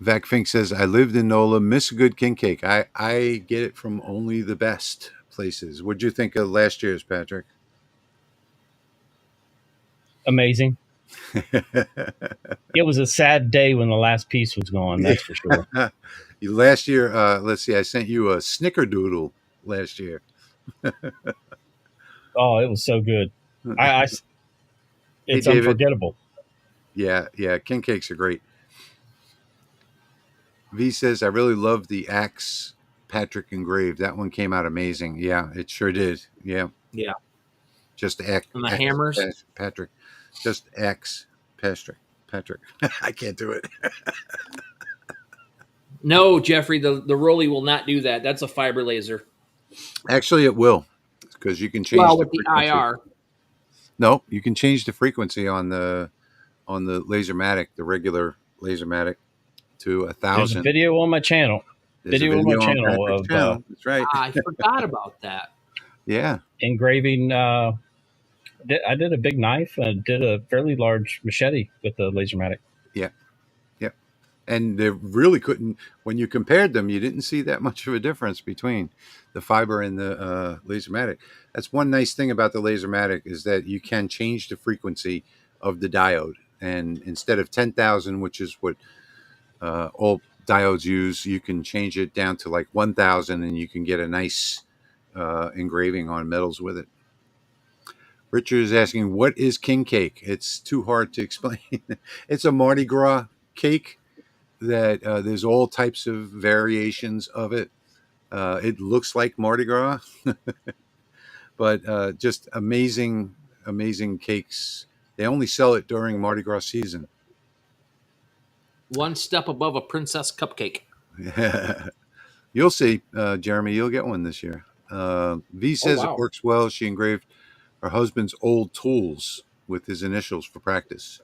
Vac Fink says, I lived in NOLA, miss a good king cake. I get it from only the best places. What'd you think of last year's, Patrick? Amazing. It was a sad day when the last piece was gone. That's for sure. Last year, let's see, I sent you a snickerdoodle last year. Oh, it was so good. Hey, It's David. unforgettable. Yeah, king cakes are great. V says, I really love the axe Patrick engraved. That one came out amazing. Yeah, it sure did. Yeah. Yeah. Just X, And the hammers. Patrick. Just X Patrick. I can't do it. No, Jeffrey, the Rolly will not do that. That's a fiber laser. Actually, it will, because you can change Well, the with the frequency. IR. No, you can change the frequency on the LaserMatic, the regular LaserMatic, to There's a 1,000. video on my channel. There's a video on Patrick's Of channel. That's right. I forgot about that. Yeah. engraving. I did a big knife and did a fairly large machete with the LaserMatic. Yeah. And they really couldn't, when you compared them, you didn't see that much of a difference between the fiber and the LaserMatic. That's one nice thing about the LaserMatic, is that you can change the frequency of the diode. And instead of 10,000, which is what all diodes use, you can change it down to like 1,000, and you can get a nice engraving on metals with it. Richard is asking, what is king cake? It's too hard to explain. It's a Mardi Gras cake that there's all types of variations of it. It looks like Mardi Gras, but just amazing cakes. They only sell it during Mardi Gras season. One step above a princess cupcake. You'll see, Jeremy. You'll get one this year. V says wow. It works well. She engraved her husband's old tools with his initials for practice.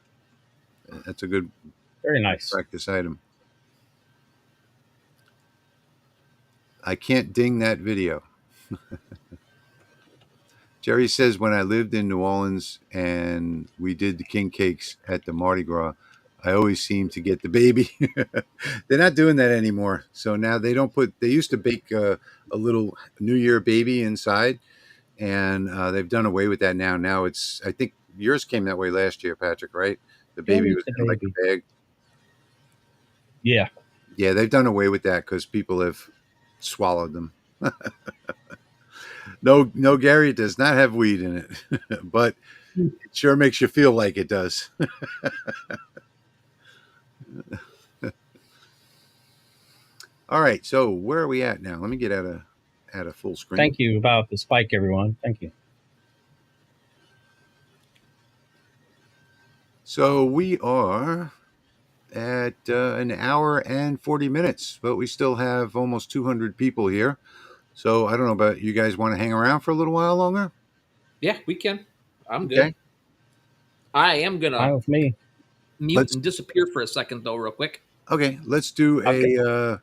That's a good, very nice practice item. I can't ding that video. Jerry says, when I lived in New Orleans and we did the king cakes at the Mardi Gras, I always seem to get the baby. They're not doing that anymore. So now they don't they used to bake a little New Year baby inside, and they've done away with that now. Now I think yours came that way last year, Patrick, right? The baby was in like a bag. Yeah. Yeah, they've done away with that because people have swallowed them. No, Gary, it does not have weed in it, but it sure makes you feel like it does. All right, so where are we at now? Let me get at a full screen. Thank you about the spike, everyone. Thank you. So we are at an hour and 40 minutes, but we still have almost 200 people here. So I don't know about you guys. Want to hang around for a little while longer? Yeah, we can. I'm good. Okay. I am Fine gonna with me. mute and disappear for a second, though, real quick. Okay, let's do a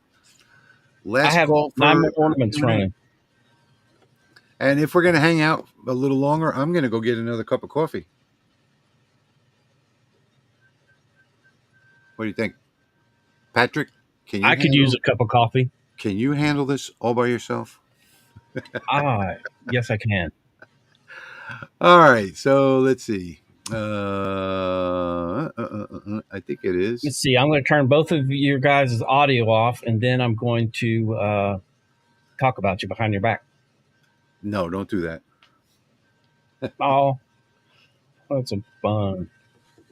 last I have call for 9 more ornaments running. And if we're going to hang out a little longer, I'm going to go get another cup of coffee. What do you think, Patrick? Can you? I could use a cup of coffee. Can you handle this all by yourself? Yes, I can. All right, so let's see. I think it is. Let's see. I'm going to turn both of your guys' audio off, and then I'm going to talk about you behind your back. No, don't do that. Oh, that's some fun.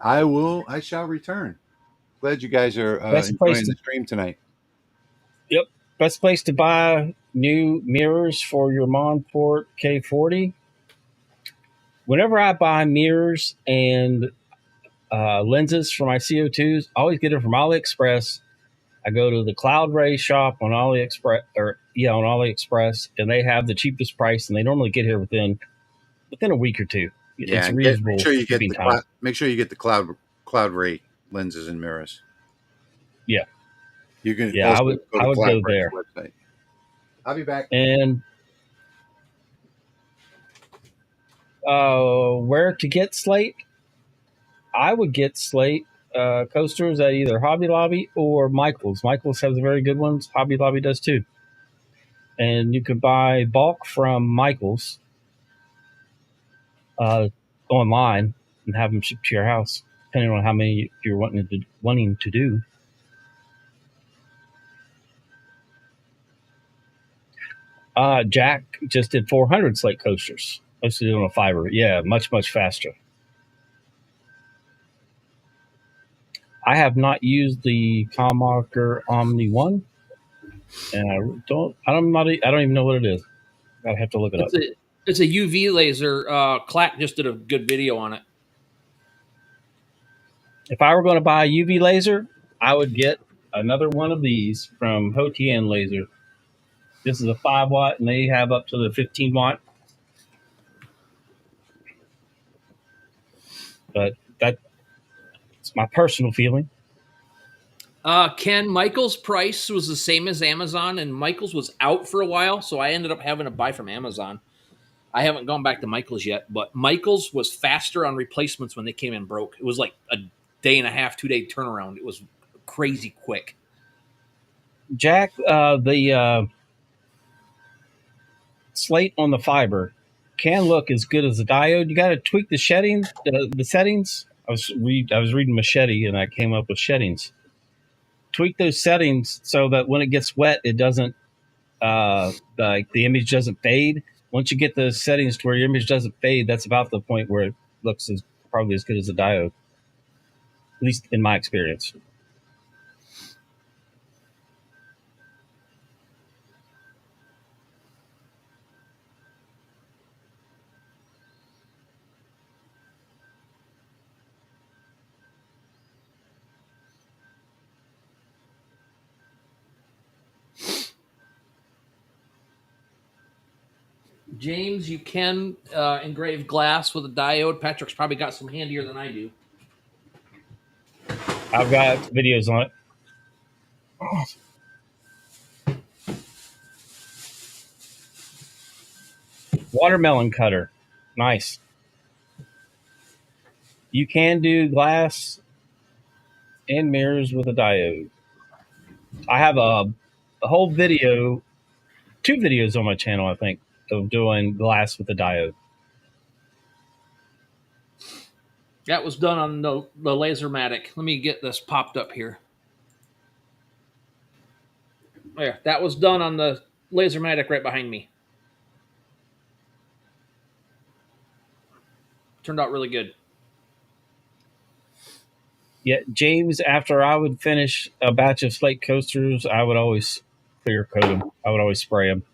I shall return. Glad you guys are Best place enjoying to the stream tonight. Yep. Best place to buy new mirrors for your Monport K40. Whenever I buy mirrors and lenses for my CO2s, I always get it from AliExpress. I go to the Cloud Ray shop on AliExpress, and they have the cheapest price, and they normally get here within a week or two. Yeah, It's and reasonable shipping time. make sure you get the cloud ray lenses and mirrors. Yeah, You can yeah. also go I to would Cloud go Ray's there. website. I'll be back. And where to get Slate? I would get Slate coasters at either Hobby Lobby or Michaels. Michaels has very good ones. Hobby Lobby does too. And you can buy bulk from Michaels online and have them shipped to your house, depending on how many you're wanting to do. Jack just did 400 Slate coasters. Mostly on a fiber. Yeah, much, much faster. I have not used the Comarker Omni 1, and I don't even know what it is. I have to look it up. It's a UV laser. Clack just did a good video on it. If I were going to buy a UV laser, I would get another one of these from Hotian Laser. This is a 5 watt, and they have up to the 15 watt. But that's my personal feeling. Ken, Michael's price was the same as Amazon, and Michael's was out for a while, so I ended up having to buy from Amazon. I haven't gone back to Michael's yet, but Michael's was faster on replacements when they came in broke. It was like a day and a half, 2 day turnaround. It was crazy quick. Jack, the Slate on the fiber can look as good as a diode. You got to tweak the settings. I was reading Machete, and I came up with settings. Tweak those settings so that when it gets wet, it doesn't the image doesn't fade. Once you get the settings to where your image doesn't fade, that's about the point where it looks probably as good as a diode, at least in my experience. James, you can engrave glass with a diode. Patrick's probably got some handier than I do. I've got videos on it. Watermelon cutter. Nice. You can do glass and mirrors with a diode. I have a whole video, 2 videos on my channel, I think, of doing glass with a diode. That was done on the LaserMatic. Let me get this popped up here. There, that was done on the LaserMatic right behind me. Turned out really good. Yeah, James, after I would finish a batch of Slate coasters, I would always clear coat them. I would always spray them.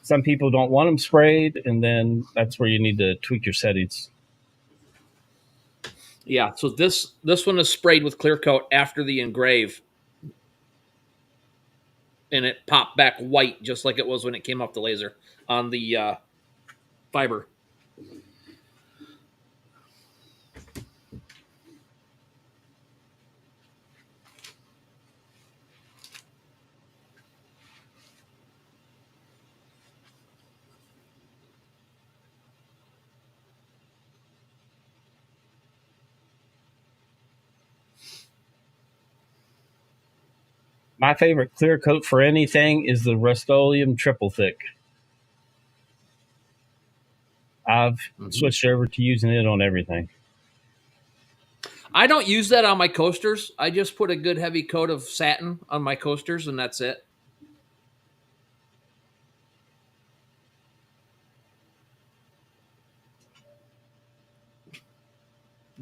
Some people don't want them sprayed, and then that's where you need to tweak your settings. Yeah, so this one is sprayed with clear coat after the engrave. And it popped back white just like it was when it came off the laser on the fiber. My favorite clear coat for anything is the Rust-Oleum triple thick. I've switched over to using it on everything. I don't use that on my coasters. I just put a good heavy coat of satin on my coasters, and that's it.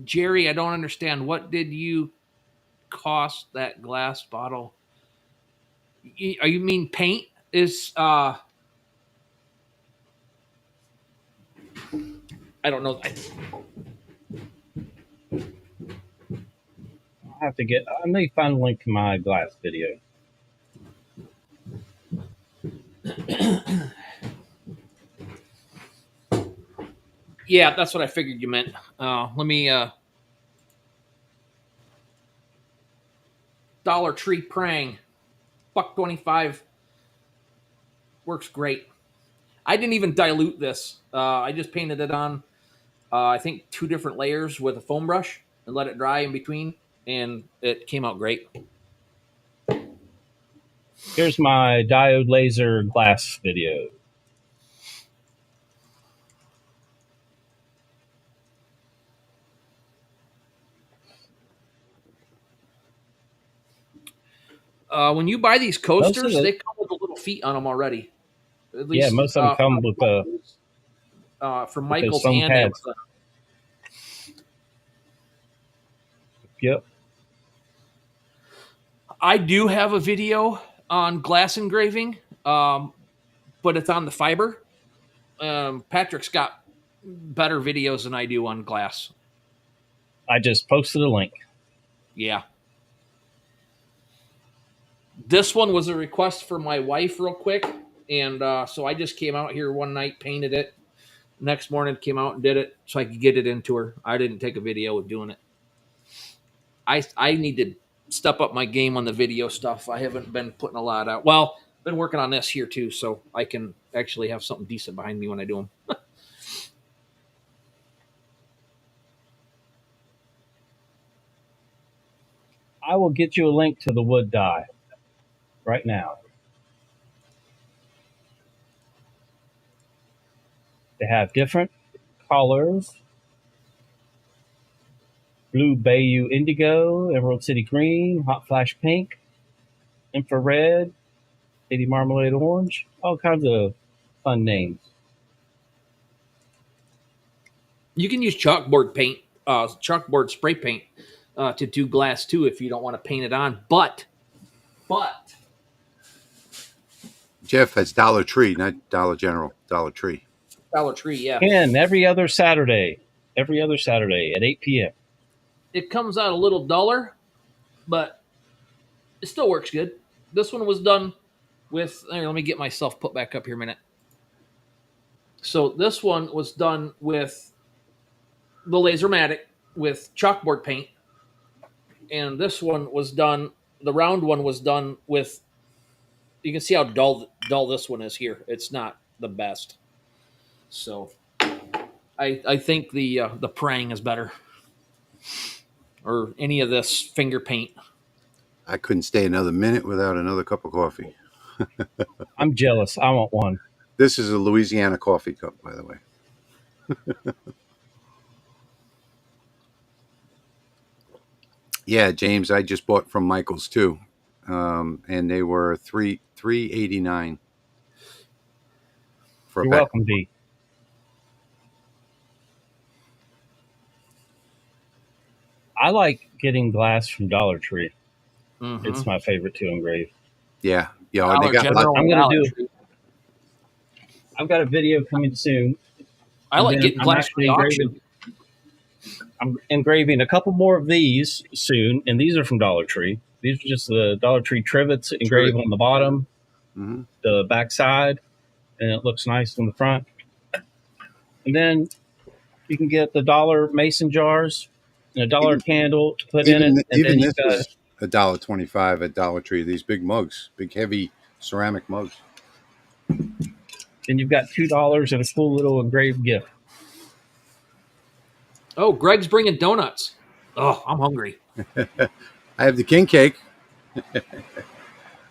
Jerry, I don't understand. What did you cost that glass bottle? You mean paint? I don't know. I may find a link to my glass video. Yeah, that's what I figured you meant. Let me Dollar Tree Prang, $1.25, works great. I didn't even dilute this. I just painted it on, I think 2 different layers with a foam brush and let it dry in between, and it came out great. Here's my diode laser glass video. When you buy these coasters, they come with the little feet on them already. At least, most of them come with from Michael's and and Amazon. Yep. I do have a video on glass engraving, but it's on the fiber. Patrick's got better videos than I do on glass. I just posted a link. Yeah. This one was a request for my wife real quick, and so I just came out here one night, painted it. Next morning, came out and did it so I could get it into her. I didn't take a video of doing it. I need to step up my game on the video stuff. I haven't been putting a lot out. Well, been working on this here too, so I can actually have something decent behind me when I do them. I will get you a link to the wood die right now. They have different colors: blue Bayou Indigo, Emerald City Green, Hot Flash Pink, Infrared, City Marmalade Orange, all kinds of fun names. You can use chalkboard paint, chalkboard spray paint to do glass too if you don't want to paint it on. But Jeff, that's Dollar Tree, not Dollar General. Dollar Tree. Dollar Tree, yeah. And every other Saturday at 8 p.m. It comes out a little duller, but it still works good. This one was done with, let me get myself put back up here a minute. So this one was done with the LaserMatic with chalkboard paint. And this one was done, the round one was done with, you can see how dull this one is here. It's not the best. So I think the Prang is better. Or any of this finger paint. I couldn't stay another minute without another cup of coffee. I'm jealous. I want one. This is a Louisiana coffee cup, by the way. Yeah, James, I just bought from Michael's too, and they were $3.89 for a You're pack. welcome, D. I like getting glass from Dollar Tree. Mm-hmm. It's my favorite to engrave. Yeah. They got I'm going to do. I've got a video coming soon. I like getting glass from the auction. I'm engraving a couple more of these soon, and these are from Dollar Tree. These are just the Dollar Tree trivets engraved on the bottom, the back side, and it looks nice on the front. And then you can get the $1 mason jars and a $1 candle to put in it. And even this is $1.25 at Dollar Tree. These big mugs, big heavy ceramic mugs. Then you've got $2 and a cool little engraved gift. Oh, Greg's bringing donuts. Oh, I'm hungry. I have the king cake.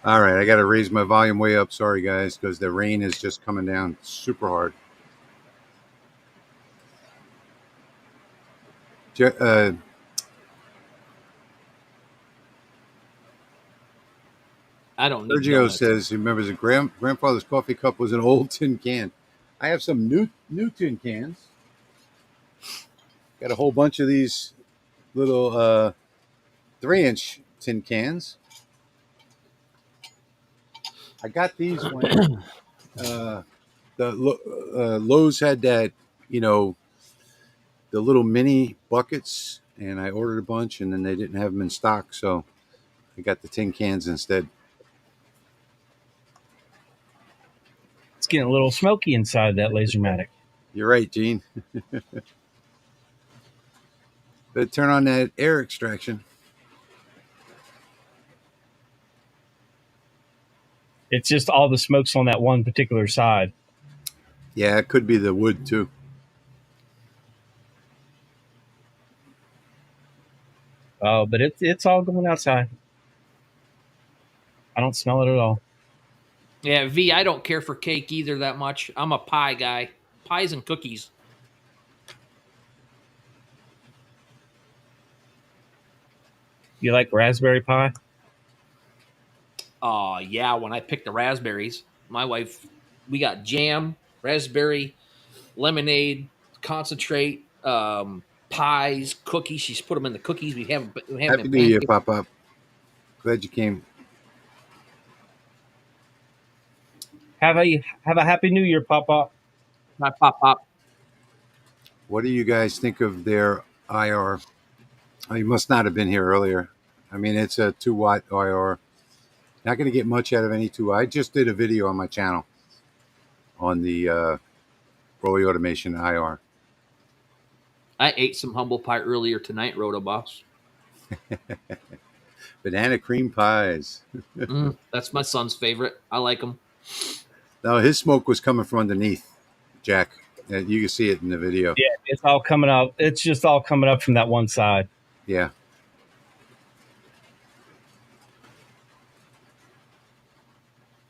All right, I got to raise my volume way up. Sorry, guys, because the rain is just coming down super hard. I don't need Sergio donuts. says he remembers his grandfather's coffee cup was an old tin can. I have some new tin cans. Got a whole bunch of these little 3-inch tin cans. I got these when Lowe's had that, you know, the little mini buckets, and I ordered a bunch, and then they didn't have them in stock, so I got the tin cans instead. It's getting a little smoky inside that LaserMatic. You're right, Gene. Better turn on that air extraction. It's just all the smoke's on that one particular side. Yeah, it could be the wood too. Oh, but it's all going outside. I don't smell it at all. Yeah, V, I don't care for cake either that much. I'm a pie guy. Pies and cookies. You like raspberry pie? Yeah, when I picked the raspberries, my wife, we got jam, raspberry, lemonade, concentrate, pies, cookies. She's put them in the cookies. We have them Happy in New Year, pancakes. Pop Up. Glad you came. Have a happy New Year, Papa. Not pop pop. What do you guys think of their IR? Oh, you must not have been here earlier. I mean, it's a 2-watt IR. Not going to get much out of any 2. I just did a video on my channel on the Rolly Automation IR. I ate some humble pie earlier tonight, Rotoboss. Banana cream pies. That's my son's favorite. I like them. No, his smoke was coming from underneath, Jack. You can see it in the video. Yeah, it's all coming up. It's just all coming up from that one side. Yeah.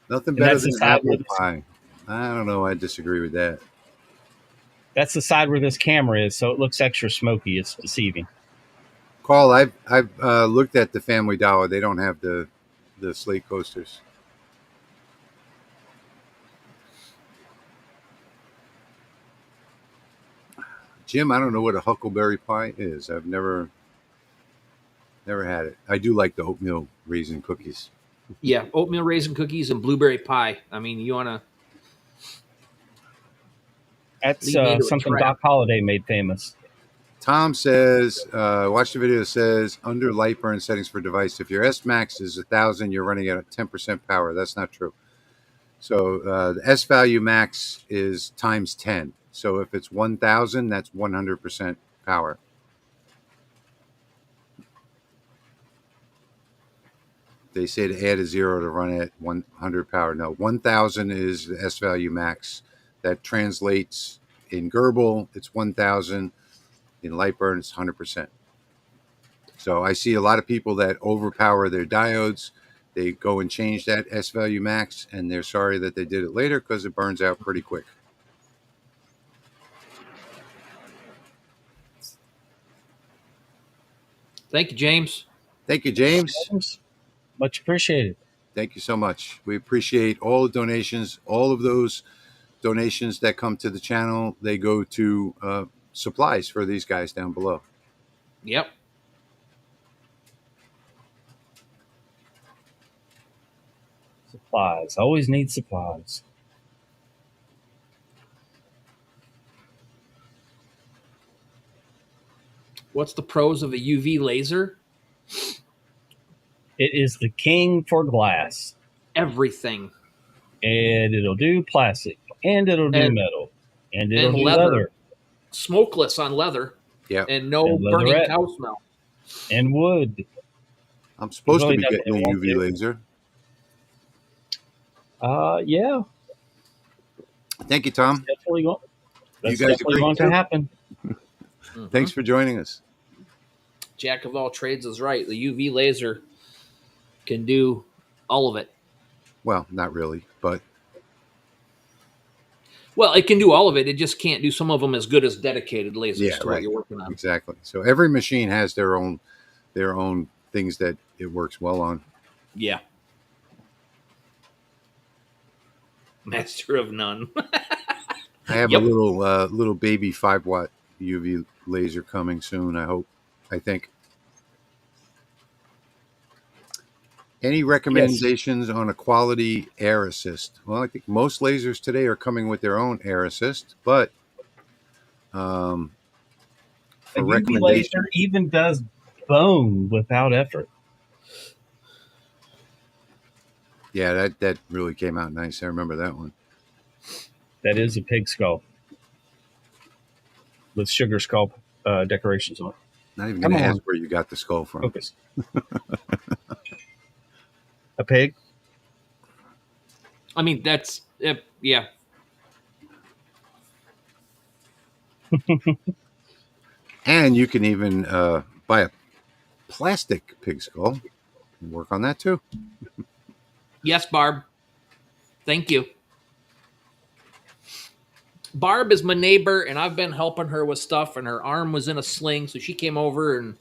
Nothing better than an apple pie. I don't know. I disagree with that. That's the side where this camera is, so it looks extra smoky. It's deceiving. Carl, I've looked at the Family Dollar. They don't have the slate coasters. Jim, I don't know what a huckleberry pie is. I've never had it. I do like the oatmeal raisin cookies. Yeah, oatmeal raisin cookies and blueberry pie. I mean, you want to. That's something Doc Holliday made famous. Tom says, watch the video. That says under Lightburn settings for device, if your S max is 1,000, you're running at 10% power. That's not true. So the S value max is times 10. So if it's 1,000, that's 100% power. They say to add a 0 to run at 100 power. No, 1,000 is the S value max. That translates in Gerbil, it's 1,000. In Lightburn, it's 100%. So I see a lot of people that overpower their diodes. They go and change that S value max, and they're sorry that they did it later because it burns out pretty quick. Thank you, James. Thank you, James. Much appreciated. Thank you so much. We appreciate all the donations. All of those donations that come to the channel, they go to supplies for these guys down below. Yep. Supplies. Always need supplies. What's the pros of a UV laser? It is the king for glass. Everything. And it'll do plastic. And it'll do metal. And it'll do leather. Smokeless on leather. Yeah. And no burning cow smell. And wood. I'm supposed to be getting a UV laser. Yeah. Thank you, Tom. That's definitely going to happen. Thanks for joining us. Jack of all trades is right. The UV laser can do all of it. Well, not really, but Well, it can do all of it. It just can't do some of them as good as dedicated lasers Yeah, to what right. you're working on. Exactly. So every machine has their own things that it works well on. Yeah. Master of none. I have a Yep. little baby 5-watt UV laser coming soon. I hope. I think. Any Yes. recommendations on a quality air assist? Well, I think most lasers today are coming with their own air assist, but um, A for UV laser recommendations, even does bone without effort. yeah, that really came out nice. I remember that one. That is a pig skull with sugar skull decorations on it. Not even going Come to ask on, where you got the skull from. focus. A pig? I mean, that's yeah. And you can even buy a plastic pig skull and work on that too. Yes, Barb. Thank you. Barb is my neighbor, and I've been helping her with stuff, and her arm was in a sling, so she came over and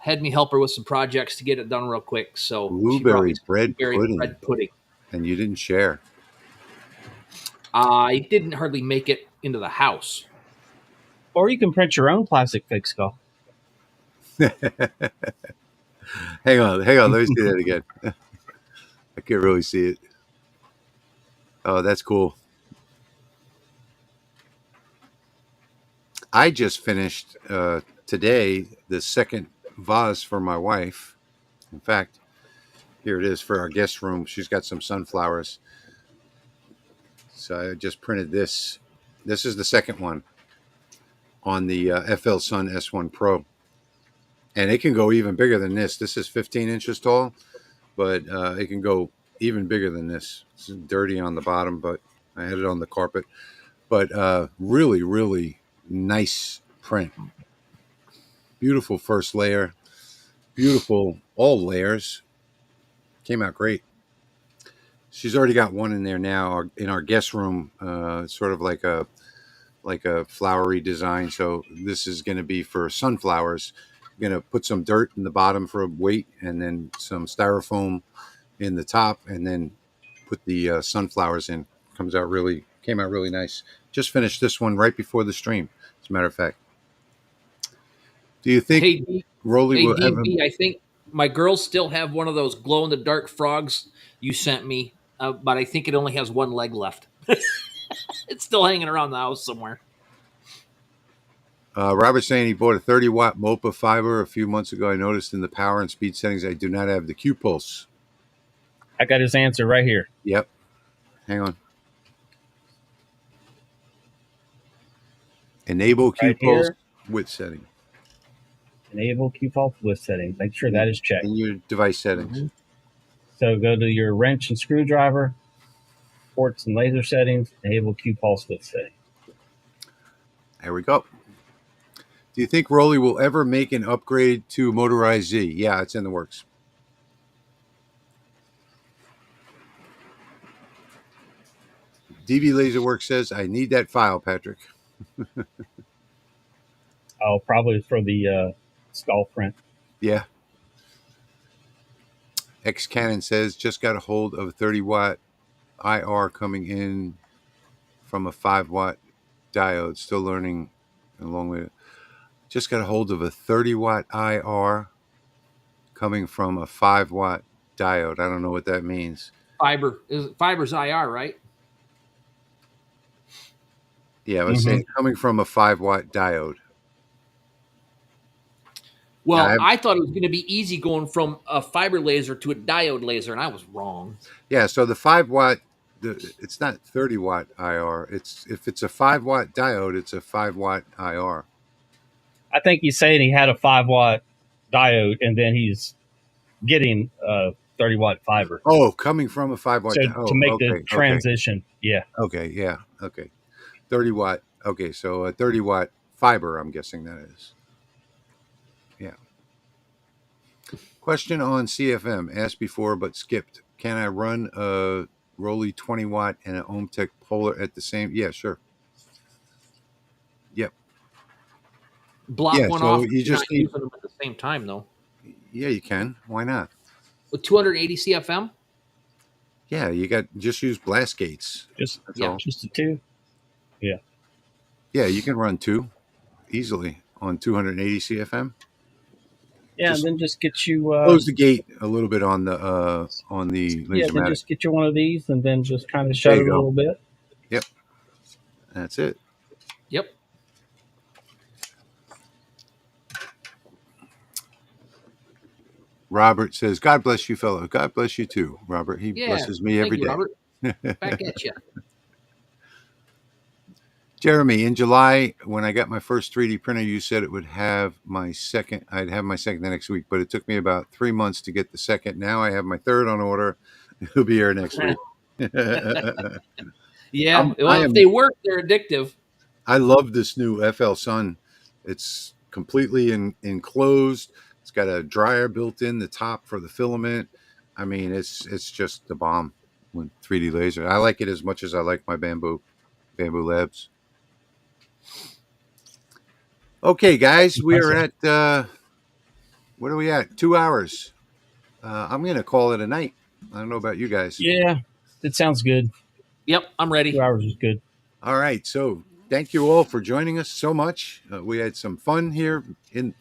had me help her with some projects to get it done real quick. So she brought me Blueberry some bread blueberry pudding, bread pudding. and you didn't share. I didn't hardly make it into the house. Or you can print your own plastic pig skull. Hang on. Let me see that again. I can't really see it. Oh, that's cool. I just finished today the second vase for my wife. In fact, here it is for our guest room. She's got some sunflowers. So I just printed this. This is the second one on the FL Sun S1 Pro. And it can go even bigger than this. This is 15 inches tall, but it can go even bigger than this. It's dirty on the bottom, but I had it on the carpet. But really, really nice print. Beautiful first layer. Beautiful all layers. Came out great. She's already got one in there now in our guest room. Sort of like a flowery design. So this is going to be for sunflowers. I'm going to put some dirt in the bottom for a weight, and then some styrofoam in the top, and then put the sunflowers in. Came out really nice. Just finished this one right before the stream, as a matter of fact. Do you think Hey, Rolly hey, will ever? DB, I think my girls still have one of those glow in the dark frogs you sent me, but I think it only has one leg left. It's still hanging around the house somewhere. Robert's saying he bought a 30-watt MOPA fiber a few months ago. I noticed in the power and speed settings I do not have the Q pulse. I got his answer right here. Yep. Hang on. Enable Q Right pulse here. width setting. Enable Q-pulse width setting. Make sure that is checked. In your device settings. Mm-hmm. So go to your wrench and screwdriver, ports and laser settings, enable Q-pulse width setting. There we go. Do you think Rolly will ever make an upgrade to motorized Z? Yeah, it's in the works. DB Laserworks says, I need that file, Patrick. Oh, probably for the skull print. Yeah. X Cannon says, just got a hold of a 30-watt IR coming in from a 5-watt diode. Still learning along with it. Just got a hold of a 30-watt IR coming from a 5-watt diode. I don't know what that means. Fiber's IR, right? Yeah, I was saying coming from a 5-watt diode. Well, I thought it was going to be easy going from a fiber laser to a diode laser, and I was wrong. Yeah, so the 5-watt, it's not 30-watt IR. If it's a 5-watt diode, it's a 5-watt IR. I think he's saying he had a 5-watt diode, and then he's getting a 30-watt fiber. Oh, coming from a 5-watt. So to make the transition, yeah. Okay, yeah, okay. 30-watt. Okay, so a 30-watt fiber, I'm guessing that is. Yeah. Question on CFM, asked before but skipped. Can I run a Rolly 20 watt and an Ohmtech Polar at the same. Yeah, sure. Yep. Block Yeah. one So off. you You're not just need. using them at the same time though. Yeah, you can. Why not? With 280 CFM. Yeah, you got just use blast gates. Just That's Yeah. all. just the two. Yeah. Yeah, you can run 2 easily on 280 CFM. Yeah, Just and then just get you close the gate a little bit on the yeah, then LaserMatic. just get you one of these and then just kind of There shut you it a go. little bit. Yep, that's it. Yep. Robert says, "God bless you, fellow. God bless you too, Robert. He Yeah. blesses me Thank every you, day." Robert. Back at you. Jeremy, in July, when I got my first 3D printer, you said it would have my second. I'd have my second the next week, but it took me about 3 months to get the second. Now I have my third on order. It'll be here next week. Yeah. I Well, if am. they work, they're addictive. I love this new FL Sun. It's completely enclosed. It's got a dryer built in the top for the filament. I mean, it's just the bomb with 3D laser. I like it as much as I like my Bamboo Labs. Okay, guys, we are at what are we at? 2 hours. I'm gonna call it a night. I don't know about you guys. Yeah, it sounds good. Yep. I'm 2 ready. hours is good. All right, so thank you all for joining us so much. We had some fun here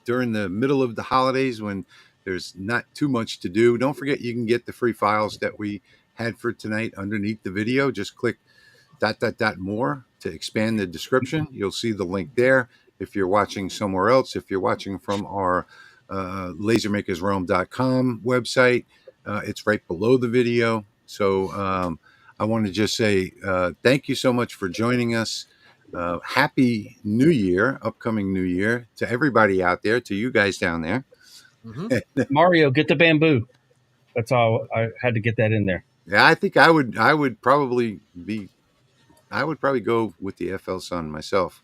during the middle of the holidays when there's not too much to do. Don't forget you can get the free files that we had for tonight underneath the video. Just click ... more to expand the description. You'll see the link there. If you're watching somewhere else, if you're watching from our lasermakersrealm.com website, it's right below the video. So I want to just say thank you so much for joining us. Happy New Year, upcoming New Year to everybody out there, to you guys down there. Mario, get the bamboo. That's all. I had to get that in there. Yeah, I think I would probably go with the FL Sun myself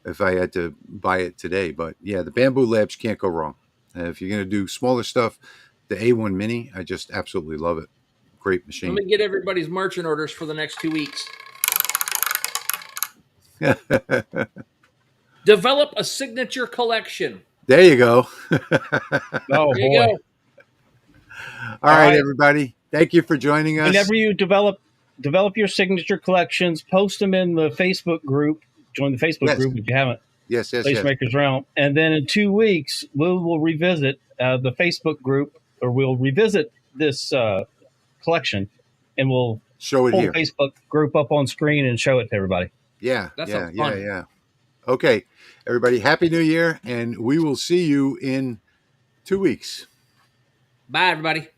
if I had to buy it today. But yeah, the Bamboo Labs can't go wrong. If you're going to do smaller stuff, the A1 Mini, I just absolutely love it. Great Let machine. me get everybody's marching orders for the next 2 weeks. Develop a signature collection. There you go. Oh There you boy! go. All right, everybody. Thank you for joining us. Whenever you develop your signature collections, post them in the Facebook group. Join the Facebook group if you haven't. Yes. LaserMakers Realm. And then in 2 weeks, we will revisit the Facebook group, or we'll revisit this collection, and we'll show it pull here. the Facebook group up on screen and show it to everybody. Yeah. That sounds fun. Okay, everybody. Happy New Year, and we will see you in 2 weeks. Bye, everybody.